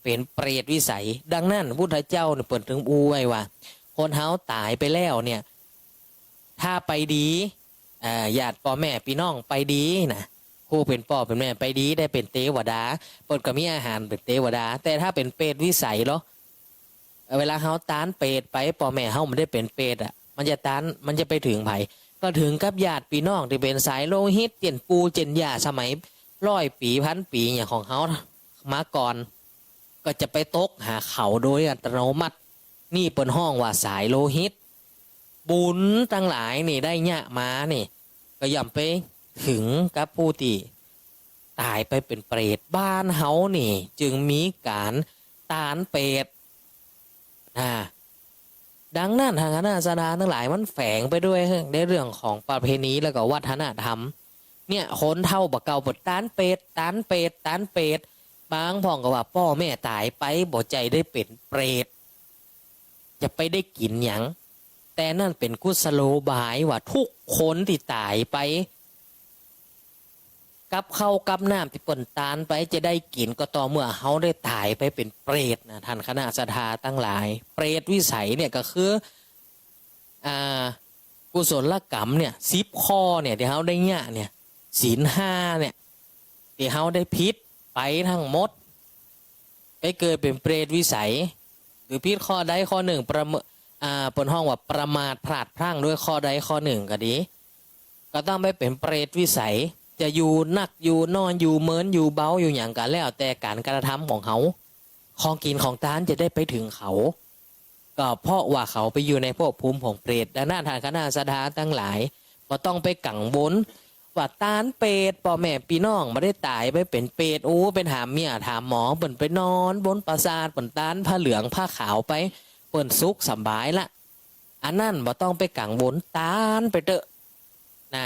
เป็นเปรตวิสัยดังนั้นพุทธเจ้าเนี่ยเปิดถึงอูไว้ว่าคนเฮาตายไปแล้วเนี่ยถ้าไปดีญาติพ่อแม่พี่น้องไปดีนะผู้เป็นพ่อเป็นแม่ไปดีได้เป็นเทวดาเปิดก็มีอาหารเป็นเทวดาแต่ถ้าเป็นเปรตวิสัยเหรอเวลาเฮาตานเปรตไปพ่อแม่เฮามันได้เป็นเปรตมันจะตานมันจะไปถึงไผก็ถึงกับญาติพี่น้องที่เป็นสายโลหิตเจนปูเจนย่าสมัย100 ปี1,000 ปีอย่างของเฮามาก่อนก็จะไปตกหาเขาโดยอัตโนมัตินี่เปิดห้องว่าสายโลหิตบุญตั้งหลายนี่ได้เนี่ยมานี่ก็ย่อมไปถึงกับผู้ที่ตายไปเป็นเปรตบ้านเฮานี่จึงมีการตานเปรตดังนั้นทางคณะศาสนาทั้งหลายมันแฝงไปด้วยในเรื่องของประเพณีแล้วก็วัฒนธรรมเนี่ยคนเท่าบักเก่าบทตานเปรตตานเปรตตานเปรตบางพ่องก็ว่าพ่อแม่ตายไปบ่ใจได้เป็นเปรตจะไปได้กินหยังแต่นั่นเป็นกุศโลบายว่าทุกคนที่ตายไปกับเข้ากับน้ำที่เปิ่นตานไปจะได้กินก็ต่อเมื่อเขาได้ตายไปเป็นเปรตนะท่านคณะศรัทธาตั้งหลายเปรตวิสัยเนี่ยก็คือกุศลกรรมเนี่ย10 ข้อเนี่ยที่เขาได้เนี่ยศีล 5เนี่ยที่เขาได้พิษไปทั้งหมดไปเกิดเป็นเปรตวิสัยหรือพิษข้อใดข้อหนึ่งเปิดห้องว่าประมาทพลาดพลั้งด้วยข้อใดข้อหนึ่งก็ดีก็ต้องไปเป็นเปรตวิสัยจะอยู่นักอยู่นอนอยู่เมินอยู่เบาอยู่อย่างกันแล้วแต่การกระทำของเขาของกินของตานจะได้ไปถึงเขาก็เพราะว่าเขาไปอยู่ในภพภูมิของเปรตดังนั้นทางคณะศรัทธาตั้งหลายก็ต้องไปกังวลว่าตานเปรตพ่อแม่พี่น้องไม่ได้ตายไปเป็นเปรตเป็นถามเมียถามหมอเปิ่นไปนอนบนปราสาทเปิ่นตานผ้าเหลืองผ้าขาวไปเปิ่นสุขสบายละอันนั้นบ่ต้องไปกังวลตานไปเถอะนะ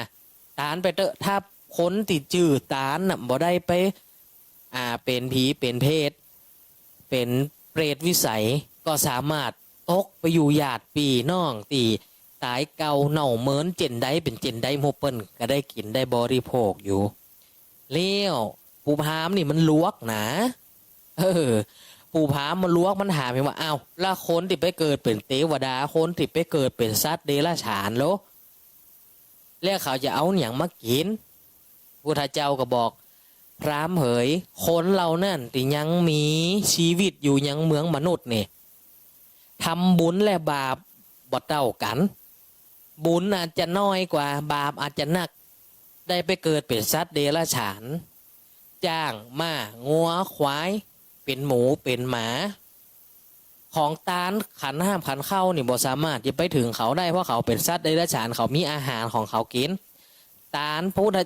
ตานไปเถอะถ้าคนติดจืดตานน่ะบ่ได้ไปเป็นผีเป็นเพศเป็นเปรตวิสัยก็สามารถตกไปอยู่ญาติพี่น้องตีตายเก่าเน่าเหมือนเจนได้เป็นเจนได้โมเปิลก็ได้กินได้บริโภคอยู่เลี้ยวปูพามนี่มันลวกนะปูพามมันลวกมันถามว่าอ้าวแล้วคนที่ไปเกิดเป็นเทวดาคนที่ไปเกิดเป็นสัตว์เดรัจฉานแล้วเขาจะเอาอย่างมากินพุทธเจ้าก็บอกพรามเหยคนเรานั่นที่ยังมีชีวิตอยู่ยังเมืองมนุษย์เนี่ยทำบุญและบาปบ่เท่ากันบุญอาจจะน้อยกว่าบาปอาจจะหนักได้ไปเกิดเป็นสัตว์เดรัจฉานจ้างม้างัวควายเป็นหมูเป็นหมาของตานขันห้ามขันเข้านี่บ่สามารถจะไปถึงเขาได้เพราะเขาเป็นสัตว์เดรัจฉานเขามีอาหารของเขากินตานพุทธ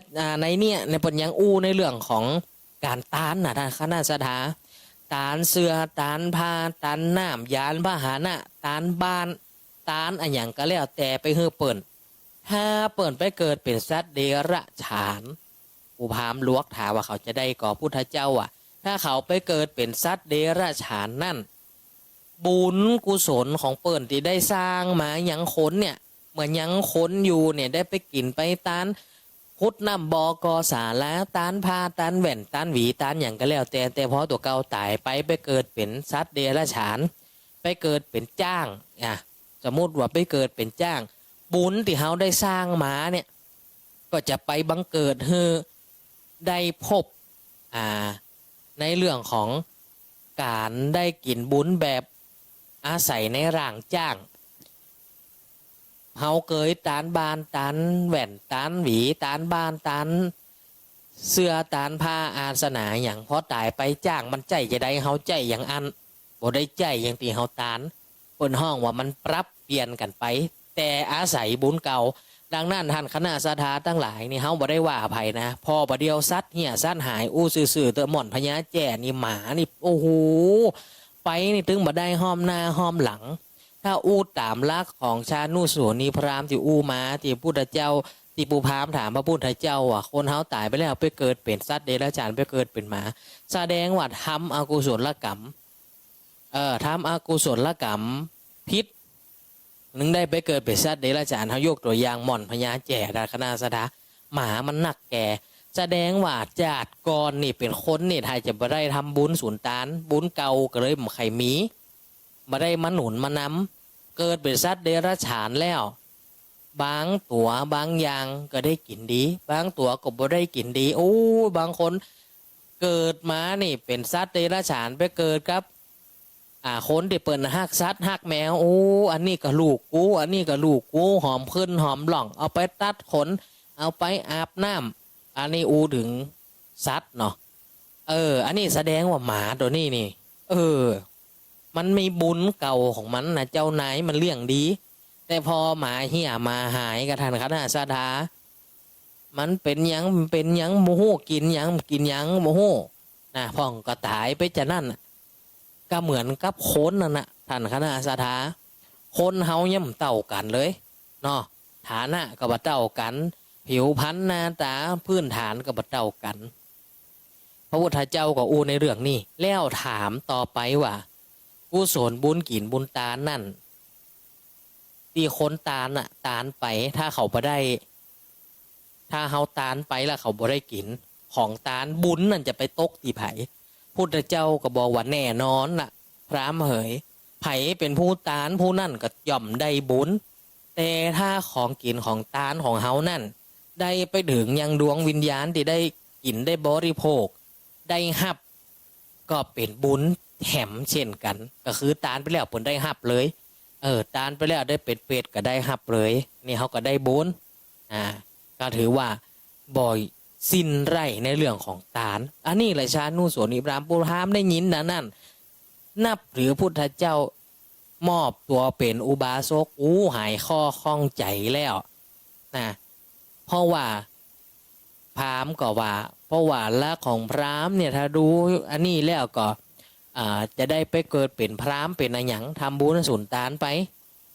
ในเนี่ยในปัญญังในเรื่องของการตานนะท่านคณะศรัทธาตานเสือตานผ้าตานน้ำยานพาหนะตานบ้านตานอันอย่างก็แล้วแต่ไปเฮือเปิ่นถ้าเปิ่นไปเกิดเป็นสัตว์เดรัจฉานอุพามลวกถามว่าเขาจะได้ก่อพุทธเจ้าถ้าเขาไปเกิดเป็นสัตว์เดรัจฉานนั่นบุญกุศลของเปิ่นที่ได้สร้างมายังคนเนี่ยเหมือนยังคนอยู่เนี่ยได้ไปกินไปตานพุทธนำบอกอสาละตานพาตานแหว่นตานหวีตานอย่างก็แล้วแต่พอตัวเก่าตายไปเกิดเป็นสัตว์เดรัจฉานไปเกิดเป็นจ้างสมมติว่าไปเกิดเป็นจ้างบุญที่เขาได้สร้างมาเนี่ยก็จะไปบังเกิดได้พบในเรื่องของการได้กินบุญแบบอาศัยในร่างจ้าง เฮาเกยตานบานตานแหว่นตานหวีตานบานตานเสื้อตานผ้าอาสนาอย่างพอตายไปจ้างมันใจจะได้เฮาใจอย่างอันบ่ได้ใจอย่างที่เฮาตานเปิ้นห้องว่ามันปรับเปลี่ยนกันไป แต่อาศัยบุญเก่าดังนั้นท่านคณะสถาตั้งหลายนี่เฮาบ่ได้ว่าอภัยนะพอบ่เดียวซัดเหี้ยซัดหายอู้ซื่อๆเตอหม่อนพญาแจ่นี่หมานี่โอ้โหไปนี่ถึงบ่ได้ห้อมหน้าห้อมหลังถ้าอู้ตามลักของชานุสูนีพราหมณ์ที่อู้มาที่พุทธเจ้าที่ปูพราหมณ์ถามพระพุทธเจ้าว่าคนเฮาตายไปแล้วไปเกิดเป็นสัตว์เดรัจฉานไปเกิดเป็นหมาแสดงว่าทำอกุศลกรรมทำอกุศลกรรมพิษนึงได้ไปเกิดเป็นสัตว์เดรัจฉานเขายกตัวอย่างหม่อนพญาแจ่ดาคณะสถาหมามันหนักแก่แสดงว่าญาติกรนี่เป็นคนนี่ไทยจะบ่ได้ทำบุญสุนทานบุญเก่าก็เลยบ่ใครมีบ่ได้มาหนุนมานำเกิดเป็นสัตว์เดรัจฉานแล้วบางตัวบางอย่างก็ได้กินดีบางตัวก็บ่ได้กินดีโอ้บางคนเกิดมานี่เป็นสัตว์เดรัจฉานไปเกิดครับคนที่เปิดหักซัดหักแมวโอ้อันนี้ก็ลูกกูอันนี้ก็ลูกกูหอมขึ้นหอมหล่องเอาไปตัดขนเอาไปอาบน้ำอันนี้อูถึงซัดเนาะอันนี้แสดงว่าหมาตัวนี้นี่มันมีบุญเก่าของมันนะเจ้านายมันเลี้ยงดีแต่พอหมาเหี้ยมาหายกระทันคณะสถามันเป็นยังโมโหกินยังโมโหนะพ่องก็ตายไปจะนั่นก็เหมือนกับคนนั่นนะท่านคณะสถาคนเฮาย่ำเต่ากันเลยเนาะฐานะก็บ่เต่ากันผิวพรรณหน้าตาพื้นฐานก็บ่เต่ากันพระพุทธเจ้าก็อูในเรื่องนี้แล้วถามต่อไปว่ากุศลบุญกินบุญตานั่นที่คนตาลน่ะตาลไปถ้าเขาบ่ได้ถ้าเฮาตาลไปแล้วเขาบ่ได้กินของตาลบุญนั่นจะไปตกที่ไผพุทธเจ้าก็บอกว่าแน่นอนล่ะพระมเหยไผเป็นผู้ตาลผู้นั่นก็ย่อมได้บุญแต่ถ้าของกินของตาลของเฮานั่นได้ไปถึงยังดวงวิญญาณที่ได้กินได้บริโภคได้หับก็เป็นบุญแถมเช่นกันก็คือตาลไปแล้วผลได้หับเลยตาลไปแล้วได้เป็ดก็ได้หับเลยนี่เขาก็ได้บุญก็ถือว่าบ่อยสิ้นไร่ในเรื่องของตาลอันนี้แหละชานุโสนิพราหมณ์ปุรามได้ยินนะนั่นนับหรือพุทธเจ้ามอบตัวเป็นอุบาสกหายข้อข้องใจแล้วนะเพราะว่าพราหมณ์ก็ว่าเพราะว่าละของพราหมณ์เนี่ยถ้าดูอันนี้แล้วก็จะได้ไปเกิดเป็นพราหมณ์เป็นอะไรอย่างทำบุญสุนทานไป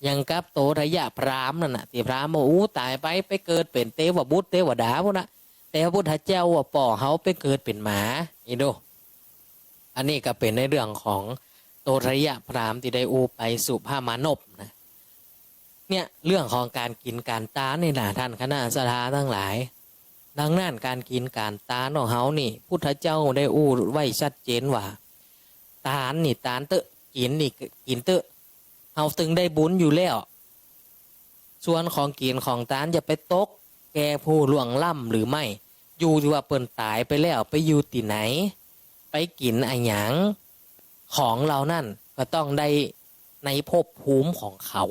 ยังกับโตทยะพราหมณ์นั่นน่ะที่พราหมณ์ตายไปเกิดเป็นเทวบุตรเทวดาพวกนั้นแต่พระพุทธเจ้าว่าป่อเขาไปเกิดเป็นหมาอีโดอันนี้ก็เป็นในเรื่องของโตทยะพราหมณ์ที่ได้ไปสู่พามานพนะเนี่ยเรื่องของการกินการตาในหน้าท่านคณะสถาทั้งหลายดังนั้นการกินการตาของเขานี่พุทธเจ้าได้ไว้ชัดเจนว่าตาลนี่ตาลเตอะกินนี่กินเตอะเฮาตึงได้บุญอยู่แล้วส่วนของกินของตาลจะไปตกแก่ผู้ล่วงล้ำหรือไม่อยู่ที่ว่าเปิ้นตายไปแล้วไปอยู่ที่ไหนไปกินอะไรหยังของเรานั่นก็ต้องได้ในภพภูมิของเขา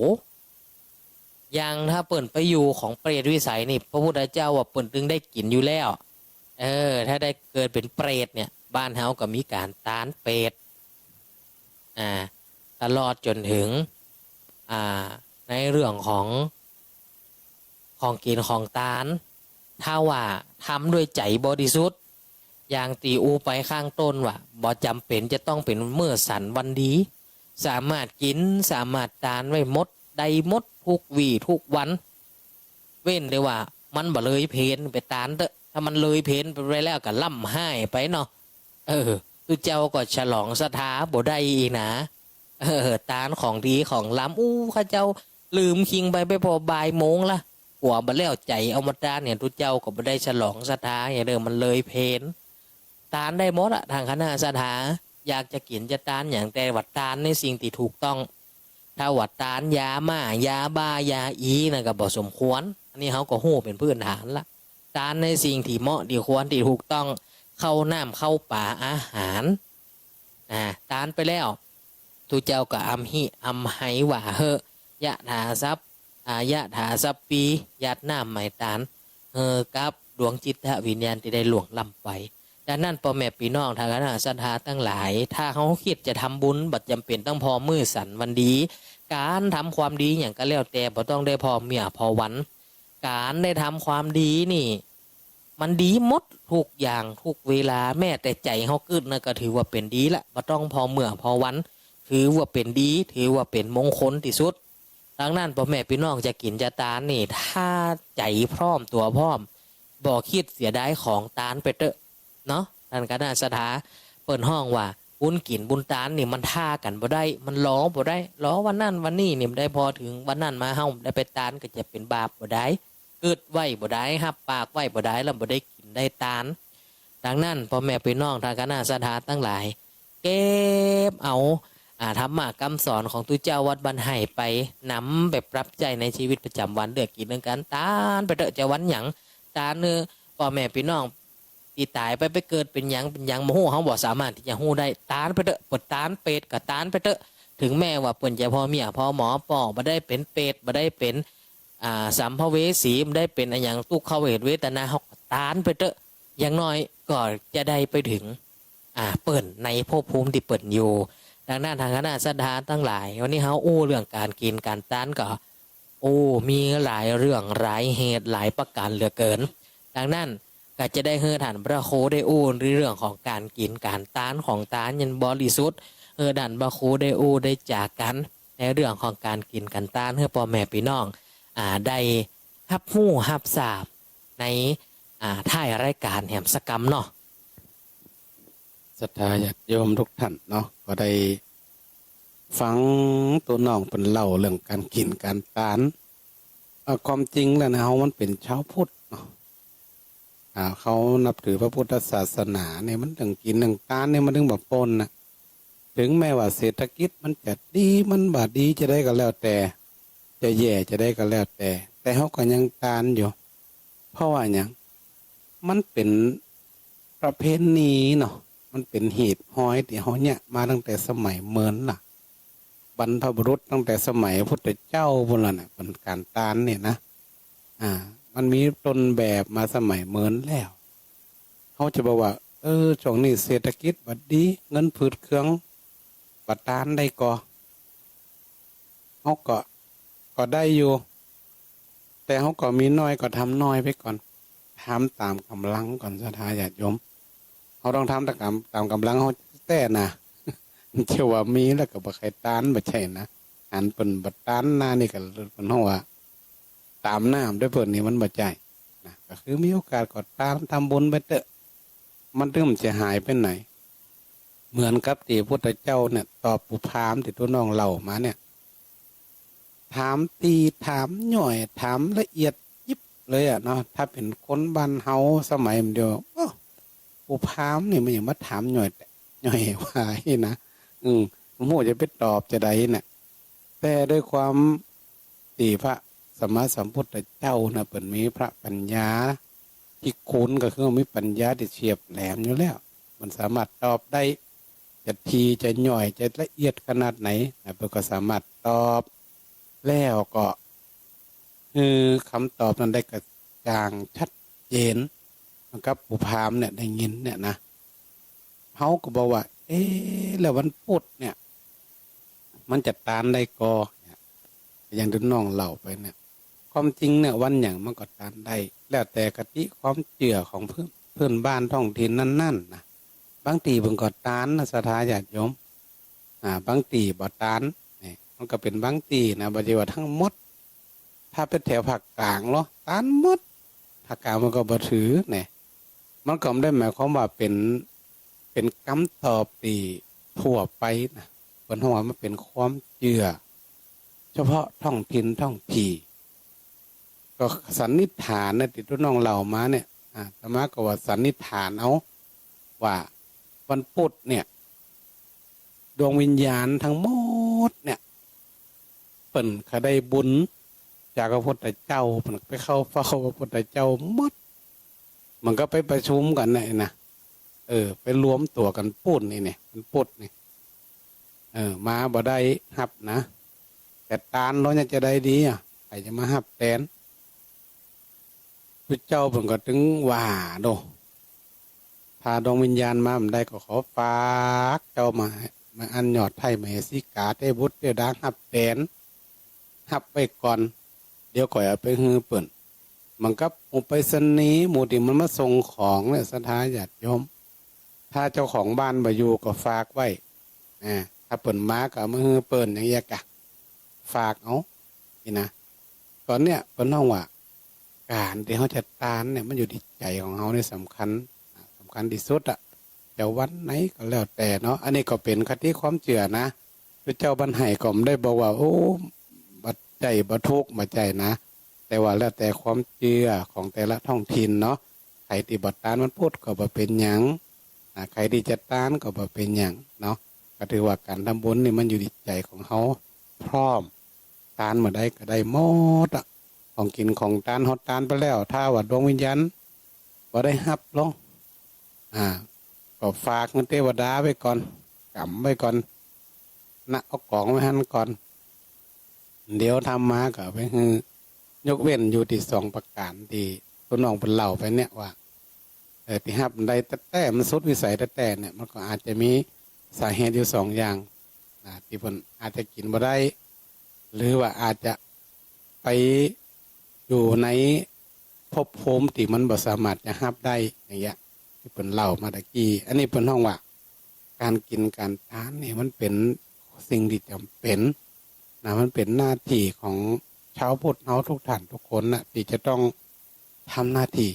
อย่างถ้าเปิ้นไปอยู่ของเปรตวิสัยนี่พระพุทธเจ้าว่าเปิ้นตึงได้กินอยู่แล้วถ้าได้เกิดเป็นเปรตเนี่ยบ้านเฮาก็มีการตานเปรตตลอดจนถึงในเรื่องของกินของตาลถ้าว่าทำด้วยใจบริสุทธิ์อย่างตีไปข้างต้นว่าบ่จำเป็นจะต้องเป็นเมื่อสันวันดีสามารถกินสามารถตานไว้มดได้มดทุกวี่ทุกวันเว้นเลยว่ามันบ่เลยเพนไปตานเถอะถ้ามันเลยเพนไปแล้วก็ล่ำห้ายไปเนาะคือเจ้าก็ฉลองสถาบ่ได้อีนะตานของดีของล้ำข้าเจ้าลืมคิงไปพอบ่ายโมงละหัวบ่แล้วใจเอามาตานเนี่ยทุกเจ้าก็บ่ได้ฉลองสถาอย่างเดิมมันเลยเพนตานได้หมดอะทางคณะสถาอยากจะกินจะตานอย่างแต่วัดตานในสิ่งที่ถูกต้องถ้าวัดตานยาม่ายาบ้ายาอีน่ะก็บ่สมควรอันนี้เขาก็ฮู้เป็นพื้นฐานละตานในสิ่งที่เหมาะที่ควรที่ถูกต้องเข้าน้ำเข้าป่าอาหารตานไปแล้วทุกเจ้าก็อำให้ว่าเฮยะถาทรัพย์ อายะถาสัปปีญาติน้ำไหมตานกับดวงจิตวิญญาณที่ได้หลวงล้ำไปดังนั้นพ่อแม่พี่น้องทางคณะศรัทธาทั้งหลาย ถ้าเขาคิดจะทำบุญบัดจำเป็นต้องพอมือสันวันดีการทำความดีอย่างก็แล้วแต่บ่ต้องได้พอเมียพอวันการได้ทำความดีนี่มันดีหมดทุกอย่างทุกเวลาแม้แต่ใจเขากึดนะก็ถือว่าเป็นดีละบ่ต้องพอเมื่อพอวันถือว่าเป็นดีถือว่าเป็นมงคลที่สุดดังนั้นพ่อแม่พี่น้องจะกินจะตานนี่ถ้าใจพร้อมตัวพร้อมบ่คิดเสียดายของตานไปเตอะเนาะท่านคณะศรัทธาเปิดห้องว่าบุญกินบุญตานนี่มันท่ากันบ่ได้มันล้อบ่ได้ล้อวันนั้นวันนี้นี่ได้พอถึงวันนั้นมาเฮาได้ไปตานก็จะเป็นบาปบ่ได้เกิดไว้บ่ได้หับปากไว้บ่ได้แล้วบ่ได้กินได้ตานดังนั้นพ่อแม่พี่น้องทางคณะศรัทธาทั้งหลายเก็บเอาธรรมะคำสอนของตุเจ้าวัดบันไห้ไปนำแบบปรับใจในชีวิตประจำวันเลือกกินเรื่องการตานไปเถอะจะวันหยังตานเนื้อพ่อแม่พี่น้องที่ตายไปเกิดเป็นหยังโมโหเขาบอกสามารถที่จะหู้ได้ตานไปเถอะปดตานเป็ดกับตานไปเถอะถึงแม้ว่าเปิ่นจะพอเมียพอหมอปอมาได้เป็นเป็ดมาได้เป็นสัมภเวสีมาได้เป็นอย่างตุกขเวทเวทนาเขาตานไปเถอะอย่างน้อยก็จะได้ไปถึงเปิ่นในภพภูมิที่เปิ่นอยู่ดังนั้นทางคณะศรัทธาทั้งหลายวันนี้เขาเรื่องการกินการตานก็มีหลายเรื่องหลายเหตุหลายประการเหลือเกินดังนั้นก็จะได้เฮือฐานพระโคได้เรื่องของการกินการตานของตานยันบริสุทธิ์ดันพระโคได้ได้จากกันในเรื่องของการกินการตานเพื่อพ่อแม่พี่น้องได้ฮับหู้ฮับทราบในท้ายรายการแหมสกรรมเนาะศรัทธาญาติโยมทุกท่านเนาะก็ได้ฟังตัวน้องเป็นเล่าเรื่องการกินการตานความจริงแล้วนะเขามันเป็นชาวพุทธเนาะเขานับถือพระพุทธศาสนาเนี่ยมันถึงกินถึงตานเนี่ยมันถึงแบบปนนะถึงแม้ว่าเศรษฐกิจมันจะดีมันบาดดีจะได้ก็แล้วแต่จะแย่จะได้ก็แล้วแต่เขาก็ยังตานอยู่เพราะว่าอย่างมันเป็นประเพณีเนาะมันเป็นเหตุห้อยที่เขาเนี่ยมาตั้งแต่สมัยเมินล่ะบรรพบุรุษตั้งแต่สมัยพุทธเจ้าบนละน่ะเป็นการตานเนี่ยนะมันมีต้นแบบมาสมัยเมินแล้วเขาจะบอกว่าช่วงนี้เศรษฐกิจบัดดีเงินพืชเครื่องบัดตานได้เขาก็ได้อยู่แต่เขาก็มีน้อยก็ทำน้อยไปก่อนทำตามกำลังก่อนศรัทธาญาติโยมเขาต้องทำตามกำลังเขาแต่นะเชื่อว่ามีแล้วก็บ่ใครตานบ่ใช่นะอันเป็นบัดตานหน้านี่ก็เป็นห้องว่าตามน้ำด้วยเพิ่นนี่มันบ่ใจนะก็คือมีโอกาสก็ตามทำบุญไปเถอะมันถึงมันจะหายไปไหนเหมือนกับที่พุทธเจ้าเนี่ยตอบปุพามที่ตัวน้องเล่ามาเนี่ยถามตีถามหน่อยถามละเอียดยิบเลยเนาะถ้าเป็นคนบ้านเฮาสมัยเดียวปุพามนี่มันอย่างมาถามหน่อยว่านะผมจะไปตอบจะได้น่ะแต่ด้วยความที่พระสัมมาสัมพุทธเจ้านะเป็นมีพระปัญญาที่คุ้นก็คือมีปัญญาที่เฉียบแหลมอยู่แล้วมันสามารถตอบได้จะทีจะหน่อยจะละเอียดขนาดไหนนะเพื่อก็สามารถตอบแล้วก็คำตอบนั้นได้กระจ่างชัดเจนมันกับปุพามเนี่ยได้ยินเนี่ยนะเขาก็บอกว่าแล้ววันพุธเนี่ยมันจะตานได้ก็อย่างที่น้องเล่าไปเนี่ยความจริงเนี่ยวันอย่างมันก็ตานได้แล้วแต่กติความเชื่อของเพื่อนบ้านท้องถิ่นนั่นนะบางทีเพิ่งก็ตานนะศรัทธาญาติโยมบางทีบ่ตานเนี่ยมันก็เป็นบางทีนะบ่ใช่ว่าทั้งหมดถ้าเป็นแถวภาคกลางเหรอตานหมดภาคกลางมันก็บ่ถือเนี่ยมันก็ไม่ได้หมายความว่าเป็นคำตอบที่ทั่วไปนะเป็นหัวมันเป็นความเชื่อเฉพาะท้องถิ่นท้องที่ก็สันนิษฐานนะที่ตัวน้องเล่ามาเนี่ยธรรมะก็ว่าสันนิษฐานเอาว่าวันพุธเนี่ยดวงวิญญาณทั้งหมดเนี่ยเปิ่นเขาได้บุญจากพระพุทธเจ้าเปิ่นไปเข้าเฝ้าพระพุทธเจ้าหมดมันก็ไปประชุมกันนะไปรวมตัวกันพูดนี่มันพูดนี่มาบ่ได้ฮับนะแต่ตานเราจะได้ดีใคร จะมาหับแทนพระเจ้าเพิ่นก็ถึงว่าโดถ้าดวงวิญญาณมามันได้ก็ขอฝากเจ้ามาอันยอดไผ่มเหสีกาเทบุตรเดียวดังหับแทนหับไปก่อนเดี๋ยวก่อยเอาไปฮือเปิ่นมันก็อุไปสนีย์หมู่ที่มันมาส่งของเนี่ยศรัทธาญาติโยมถ้าเจ้าของบ้านบ่อยู่ก็ฝากไว้ถ้าเปิ่นมาก็เอามาฮือเปิ่นอย่างเงี้ยกะฝากเอานี่นะตอนเนี้ยเปิ่นน้องว่าการที่เขาจะตานเนี่ยมันอยู่ที่ใจของเขาเนี่ยสำคัญที่สุดอะจะวันไหนก็แล้วแต่เนาะอันนี้ก็เป็นคติความเชื่อนะพระเจ้าบรรไห้ก็ไม่ได้บอกว่าโอ้บัดใจบัดทุกข์มาใจนะแต่ว่าแล้วแต่ความเชื่อของแต่ละท้องถิ่นเนาะใครที่บัดตานมันพูดก็บ่เป็นหยังใครที่จะตานก็บ่เป็นหยังเนาะก็ถือว่าการทำบุญนี่มันอยู่ที่ใจของเขาพร้อมตานมาได้ก็ได้หมดอะของกินของตานฮอดตานไปแล้วถ้าว่าดวงวิญญาณบ่ได้รับลงก็ฝากเงินเทวดาไว้ก่อนกำไว้ก่อนนะเอาของไว้หันก่อนเดี๋ยวทำมาก็ไปคือยกเว้นอยู่ที่2ประการที่ตัวน้องเป็นเล่าไปเนี่ยว่าที่รับได้แต่มันสุดวิสัยแต่เนี่ยมันก็อาจจะมีสาเหตุอยู่2อย่างที่เพิ่นอาจจะกินบ่ได้หรือว่าอาจจะไปอยู่ในภพภูมิที่มันบ่สามารถจะรับได้อย่างเงี้ยที่เพิ่นเล่ามาตะกี้อันนี้เพิ่นห้องว่าการกินการทานนี่มันเป็นสิ่งที่จำเป็นมันเป็นหน้าที่ของชาวพุทธเฮาทุกท่านทุกคนนะที่จะต้องทำหน้าที่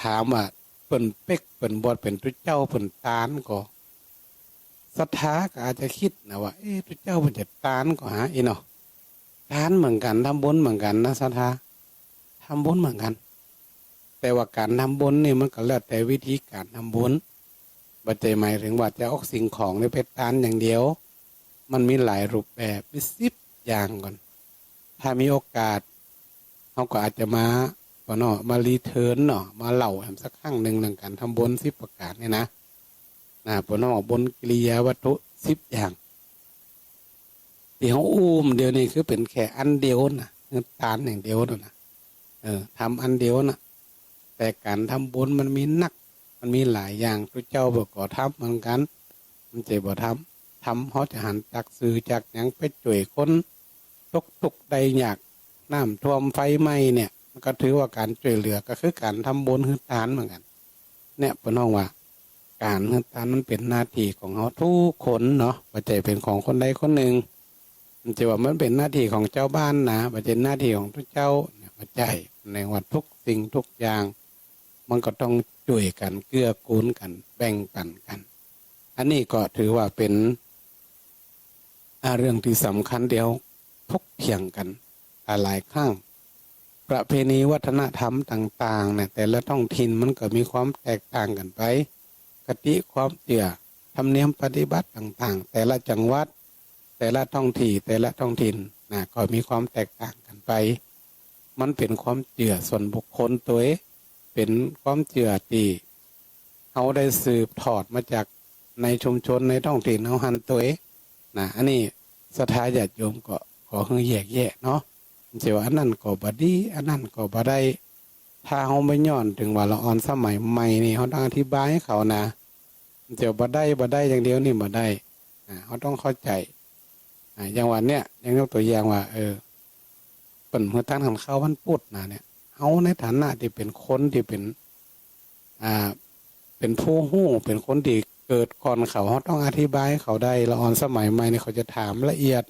ถามว่าเพิ่นเป็กเพิ่นบวชเป็นพระเจ้าเพิ่นตานก็ศรัทธาก็อาจจะคิดนะว่าพระเจ้าเพิ่นจะตานก็หาเนาะทานเหมือนกันทำบุญเหมือนกันนะศรัทธาทำบุญเหมือนกันแต่ว่าการทำบุญนี่มันก็แล้วแต่วิธีการทำบุญบัจจัยหมายถึงว่าจะออกสิ่งของในเพชรทานอย่างเดียวมันมีหลายรูปแบบมี10อย่างก่อนถ้ามีโอกาสเขาก็อาจจะมารีเทิร์นมาเล่าสักครั้งหนึ่งเรื่องการทำบุญ10ประการเนี่ยนะปนบุญกิริยาวัตถุ10อย่างที่เขาเดียวนี่คือเป็นแค่อันเดียวนะทานอย่างเดียวนะทำอันเดียวนะแต่การทำบุญมันมีนักมันมีหลายอย่างพระเจ้าบอกก็ทำเหมือนกันมันใจบ่ทำเขาจะหันจากสื่อจากหยังไปช่วยคนทุกใดอยากน้ำท่วมไฟไหม้เนี่ยมันก็ถือว่าการช่วยเหลือก็คือการทำบุญคือทานเหมือนกันเนี่ยเป็นห้องว่าการคือทานมันเป็นหน้าที่ของเขาทุกคนเนาะปัจจัยเป็นของคนใดคนหนึ่งมันจะว่ามันเป็นหน้าที่ของเจ้าบ้านนะปัจจัยหน้าที่ของทุกเจ้าปัจจัยในวัดทุกสิ่งทุกอย่างมันก็ต้องช่วยกันเกื้อกูลกันแบ่งปันกันอันนี้ก็ถือว่าเป็นเรื่องที่สำคัญเดียวทกเถียงกันหลายครั้งประเพณีวัฒนธรรมต่างๆเนี่ยแต่ละท้องถิ่นมันก็มีความแตกต่างกันไปกติความเชื่อธรรมเนียมปฏิบัติต่างๆแต่ละจังหวัดแต่ละท้องที่แต่ละท้องถิ่นก็มีความแตกต่างกันไปมันเป็นความเชื่อส่วนบุคคลตัวเองเป็นความเชื่อที่เขาได้สืบทอดมาจากในชุมชนในท้องถิ่นเขาหันตัวเองอันนี้ศรัทธาญาติโยมก็ขอให้แยกแยะเนาะเจ้าอันนั้นก็บ่ดีอันนั้นก็บ่ได้ถ้าเขาไม่ย้อนถึงว่าละอ่อนสมัยใหม่นี่เขาต้องอธิบายให้เขานะเจ้าบ่ได้อย่างเดียวนี่บ่ได้เขาต้องเข้าใจอย่างวันเนี้ยยังยกตัวอย่างว่าเปิ่นเมื่อตั้งขันเข้าวันพุธเนี่ยเขาในฐานะที่เป็นคนที่เป็นผู้หู้เป็นคนที่เกิดก่อนเขาต้องอธิบายเขาได้ละอ่อนสมัยใหม่เนี่ยเขาจะถามละเอียด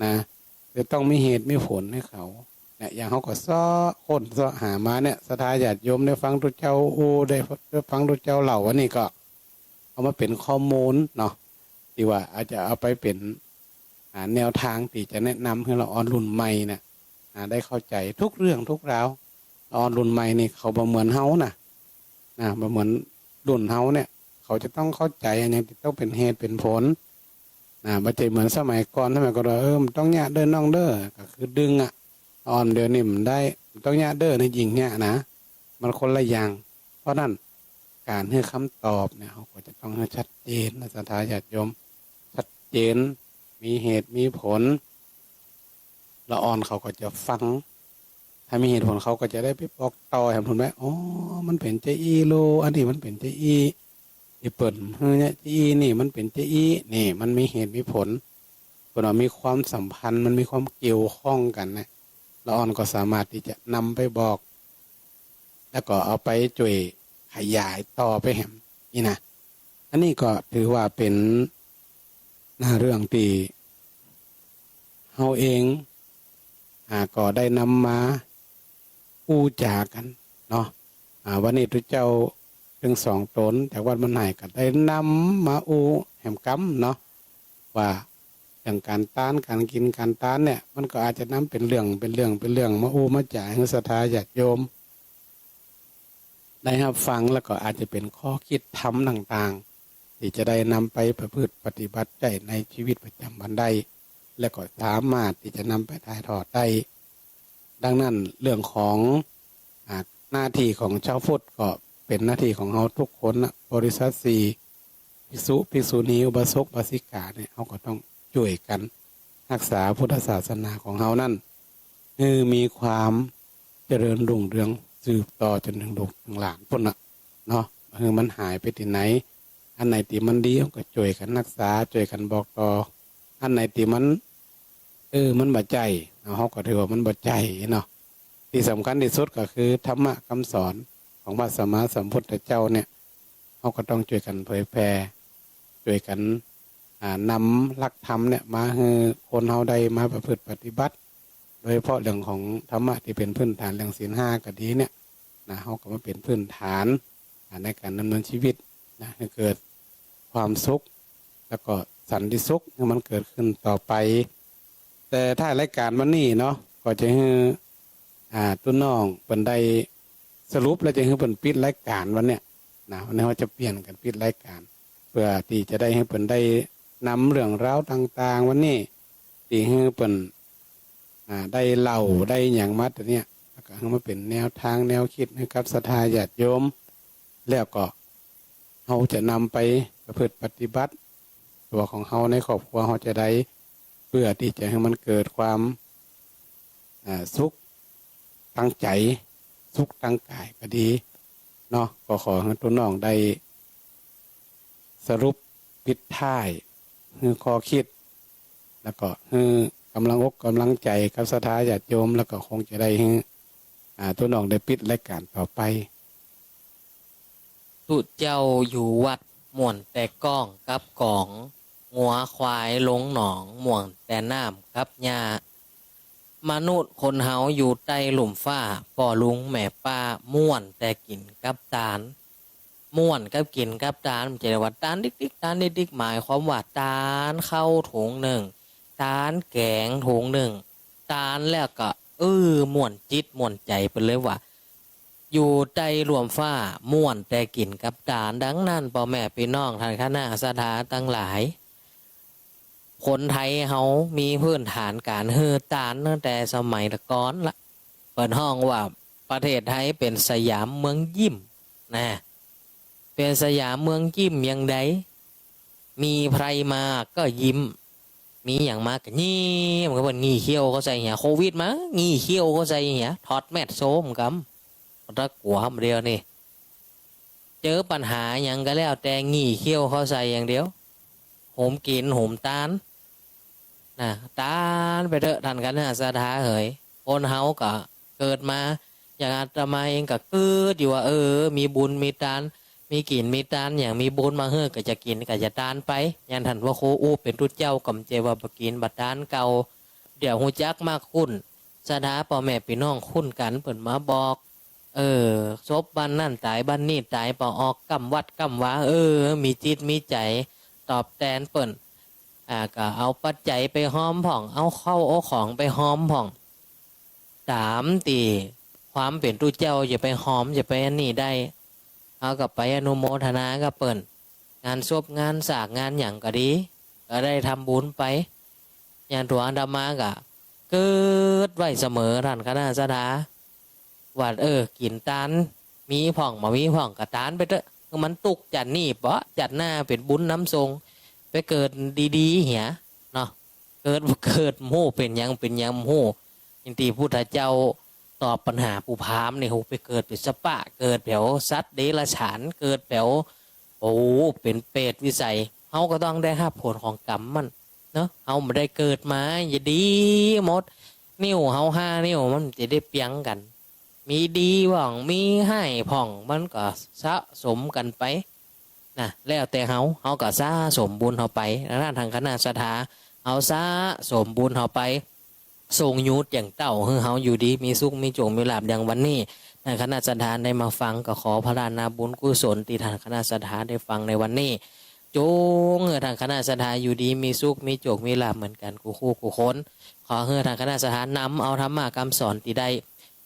นะจะต้องมีเหตุมีผลให้เขาเนี่ยอย่างเขาก็ซ้อคนซ้อหามาเนี่ยศรัทธาญาติโยมได้ฟังทุกเจ้าได้ฟังทุกเจ้าเหล่าวันนี้ก็เอามาเป็นข้อมูลเนาะที่ว่าอาจจะเอาไปเป็นแนวทางที่จะแนะนำให้เราอ่อนรุ่นใหม่เนี่ยได้เข้าใจทุกเรื่องทุกราวอ่อนรุ่นใหม่นี่เขาบ่เหมือนเฮานะบ่เหมือนรุ่นเฮาเนี่ยเขาจะต้องเข้าใจอันนี้ต้องเป็นเหตุเป็นผลบ่ใช่เหมือนสมัยก่อนมันต้องแยะเด้อน้องเด้อก็คือดึงอ่อนเดี๋ยวนี้มันได้ต้องแยะเด้อในยิงเนี่ยนะมันคนละอย่างเพราะนั้นการให้คำตอบเนี่ยเขาก็จะต้องให้ชัดเจนนะศรัทธาญาติโยมชัดเจนมีเหตุมีผล ละอ่อนเขาก็จะฟังถ้ามีเหตุผลเขาก็จะได้ไปบอกต่อแหมทุนว่าอ๋อมันเป็นเจอีโลอันนี้มันเป็นเจอีที่เปิดเนี่ยเจอีนี่มันเป็นเจอีนี่มันมีเหตุมีผลคนเรามีความสัมพันธ์มันมีความเกี่ยวข้องกันนะละอ่อนก็สามารถที่จะนำไปบอก แล้วก็เอาไปช่วยขยายต่อไปแหมนี่นะอันนี้ก็ถือว่าเป็นเรื่องที่เฮาเองก็ได้นำมาอู้จากันเนาะวันนี้ทุกเจ้าถึงสองตนจากวัดมันไหนก็ได้นำมาอู้แหมกำเนาะว่าอย่างการต้านการกินการต้านเนี่ยมันก็อาจจะนำเป็นเรื่องมาอู้มาจ่ายให้ศรัทธาญาติโยมได้รับฟังแล้วก็อาจจะเป็นข้อคิดทำต่างๆที่จะได้นำไปประพฤติปฏิบัติใจในชีวิตประจำวันได้และก็สามารถที่จะนำไปถ่ายทอดได้ดังนั้นเรื่องของหน้าที่ของชาวพุทธก็เป็นหน้าที่ของเราทุกคนนะบริษัทสี่ภิกษุณีอุบาสกอุบาสิกาเนี่ยเขาก็ต้องช่วยกันรักษาพุทธศาสนาของเรานั่นมีความเจริญรุ่งเรืองสืบต่อจนถึงลูกถึงหลานพุ่นเนาะมันหายไปที่ไหนอันไหนที่มันดีเขาก็ช่วยกันรักษาช่วยกันบอกต่ออันไหนที่มันมันบ่ใจเขาก็ถือว่ามันบ่ใจเนาะที่สำคัญที่สุดก็คือธรรมะคำสอนของพระสัมมาสัมพุทธเจ้าเนี่ยเขาก็ต้องช่วยกันเผยแพร่ช่วยกันนำหลักธรรมเนี่ยมาให้คนเขาได้มาประพฤติปฏิบัติโดยเฉพาะเรื่องของธรรมะที่เป็นพื้นฐานเรื่องศีลห้าก็ดีเนี่ยเขาก็มาเป็นพื้นฐานในการดำเนินชีวิตให้เกิดความสุขแล้วก็สันติสุขให้มันเกิดขึ้นต่อไปแต่ถ้ารายการวันนี้เนาะก็จะให้ตุ้นน้องเป็นได้สรุปแล้วจะให้เป็นปิดรายการวันเนี้ยวันนี้เราจะเปลี่ยนกันปิดรายการเพื่อที่จะได้ให้เป็นได้นำเรื่องราวต่างๆวันนี้ที่ให้เป็นได้เล่าได้อย่างมัดตัวเนี้ยแล้วก็ให้มาเป็นแนวทางแนวคิดให้กับศรัทธาญาติโยมแล้วก็เราจะนำไปประพฤติปฏิบัติตัวของเราในครอบครัวเราจะได้เพื่อที่จะให้มันเกิดความสุขตั้งใจสุขตั้งกายก็ดีเนาะก็ขอให้ตัวน้องได้สรุปปิดท้ายคือข้อคิดแล้วก็คือกำลังอกกำลังใจกับศรัทธาญาติโยมแล้วก็คงจะได้ให้ตัวน้องได้ปิดรายการต่อไปตุเจ้าอยู่วัดม่วนแต่ก้องกับกองงัวควายลงหนองม่วนแต่น้ำกับหญ้ามนุษย์คนเฮาอยู่ใต้หลุมฟ้าป่อลุงแม่ป้าม่วนแต่กินกับตาลม่วนกับกินกับตาลมันจะได้ว่าตาลดิกๆตาลดิกๆหมายความว่าตาลเข้าถุงหนึ่งตาลแกงถุงหนึ่งตาลแล้วก็ม่วนจิตม่วนใจไปเลยว่าอยู่ใต้รวมฟ้าม่วนแต่กินกับตาลดังนั้นพ่อแม่พี่น้องท่านคณะศรัทธาตั้งหลายคนไทยเฮามีพื้นฐานการเฮือตาลตั้งแต่สมัยตะก้อนละเปิดห้องว่าประเทศไทยเป็นสยามเมืองยิ้มนะเป็นสยามเมืองยิ้มยังไดมีใครมาก็ยิ้มมีอย่างมากก็งี้มันก็เป็นงี้เขี้ยวเขาใส่เหี้ยโควิดมางี้เขี้ยวเขาใส่เหี้ยถอดแมสโซมกำรักหัวเดียวนี่เจอปัญหาอย่างก็แล้วแต่งี้เขี้ยวเขาใส่อย่างเดียวโหมกินโหมตาลตาลไปเถอะท่านกันศรัทธาเหยคนเฮาก็เกิดมาอย่างอาตมาเองก็เกิดอยู่ว่ามีบุญมีตาลมีกินมีตาลอย่างมีบุญมาเฮือก็จะกินก็จะตาลไปยันท่านว่าโคอูเป็นทุเจ้ากำเจว่าบกินบัดตาลเก่าเดี๋ยวหูจักมากคุ้นศรัทธาพ่อแม่พี่น้องคุ้นกันเปิ่นมาบอกศพบ้านนั่นตายบ้านนี่ตายปอออกกำวัดกำวามีจิตมีใจตอบแทนเปิ่นก็เอาปัจจัยไปห้อมผ่องเอาเข้าเอาของไปห้อมผ่องตามตีความเป็นตุเจ้าอย่าไปหอมอย่าไปอันนี้ได้เอากับไปอนุโมทนาก็เปิ่นงานศพงานสากงานอย่างก็ดีก็ได้ทำบุญไปอย่างตัวอันดามากะเกิดไว้เสมอท่านคณะศรัทธาว่ากินตาลมีผ่องมามีผ่องกับตาลไปเถอะมันตุกจัดนี่เพราะจัดหน้าเป็นบุญน้ำทรงไปเกิดดีๆเหี้ยเนาะเ กิดบ่เกิดโม่เป็นหยังเป็นหยังโม่อินตีพุทธเจ้าตอบปัญหาผู้พามนี่โหไปเกิดเป็นสปะเกิดแถวสัตว์เดรัจฉานเกิดแถวโอ้เป็นเปรตวิสัยเฮาก็ต้องได้รับผลของกรรมมันเนาะเฮาไม่ได้เกิดมาอย่าดีหมดนิ้วเฮา5 นิ้วมันจะได้เปียงกันมีดีบ้างมีให้ผ่องมันก็สะสมกันไปนะแล้วแต่เฮาก็สะสมบุญเฮาไปด้านทางคณะสถาเฮาสะสมบุญเฮาไปส่งยุทธอย่างเต้าเฮาอยู่ดีมีสุขมีโจงมีลาภอย่างวันนี้ทางคณะสถาได้มาฟังก็ขอพระรานาบุญกุศลที่ทางคณะสถาได้ฟังในวันนี้จงทางคณะสถาอยู่ดีมีสุขมีโจงมีลาภเหมือนกันกูคู่กูค้นขอทางคณะสถานำเอาธรรมะคำสอนที่ได้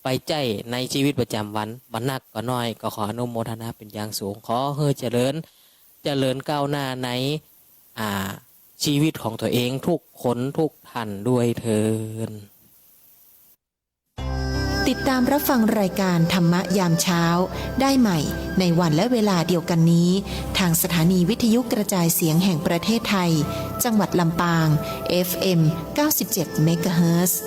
ไปใจในชีวิตประจำวันบรรนักก็น้อยก็ขออนุโมทนาเป็นอย่างสูงขอเจริญก้าวหน้าในชีวิตของตัวเองทุกคนทุกท่านด้วยเถิด ติดตามรับฟังรายการธรรมะยามเช้าได้ใหม่ในวันและเวลาเดียวกันนี้ทางสถานีวิทยุกระจายเสียงแห่งประเทศไทยจังหวัดลำปาง FM 97 เมกะเฮิรตซ์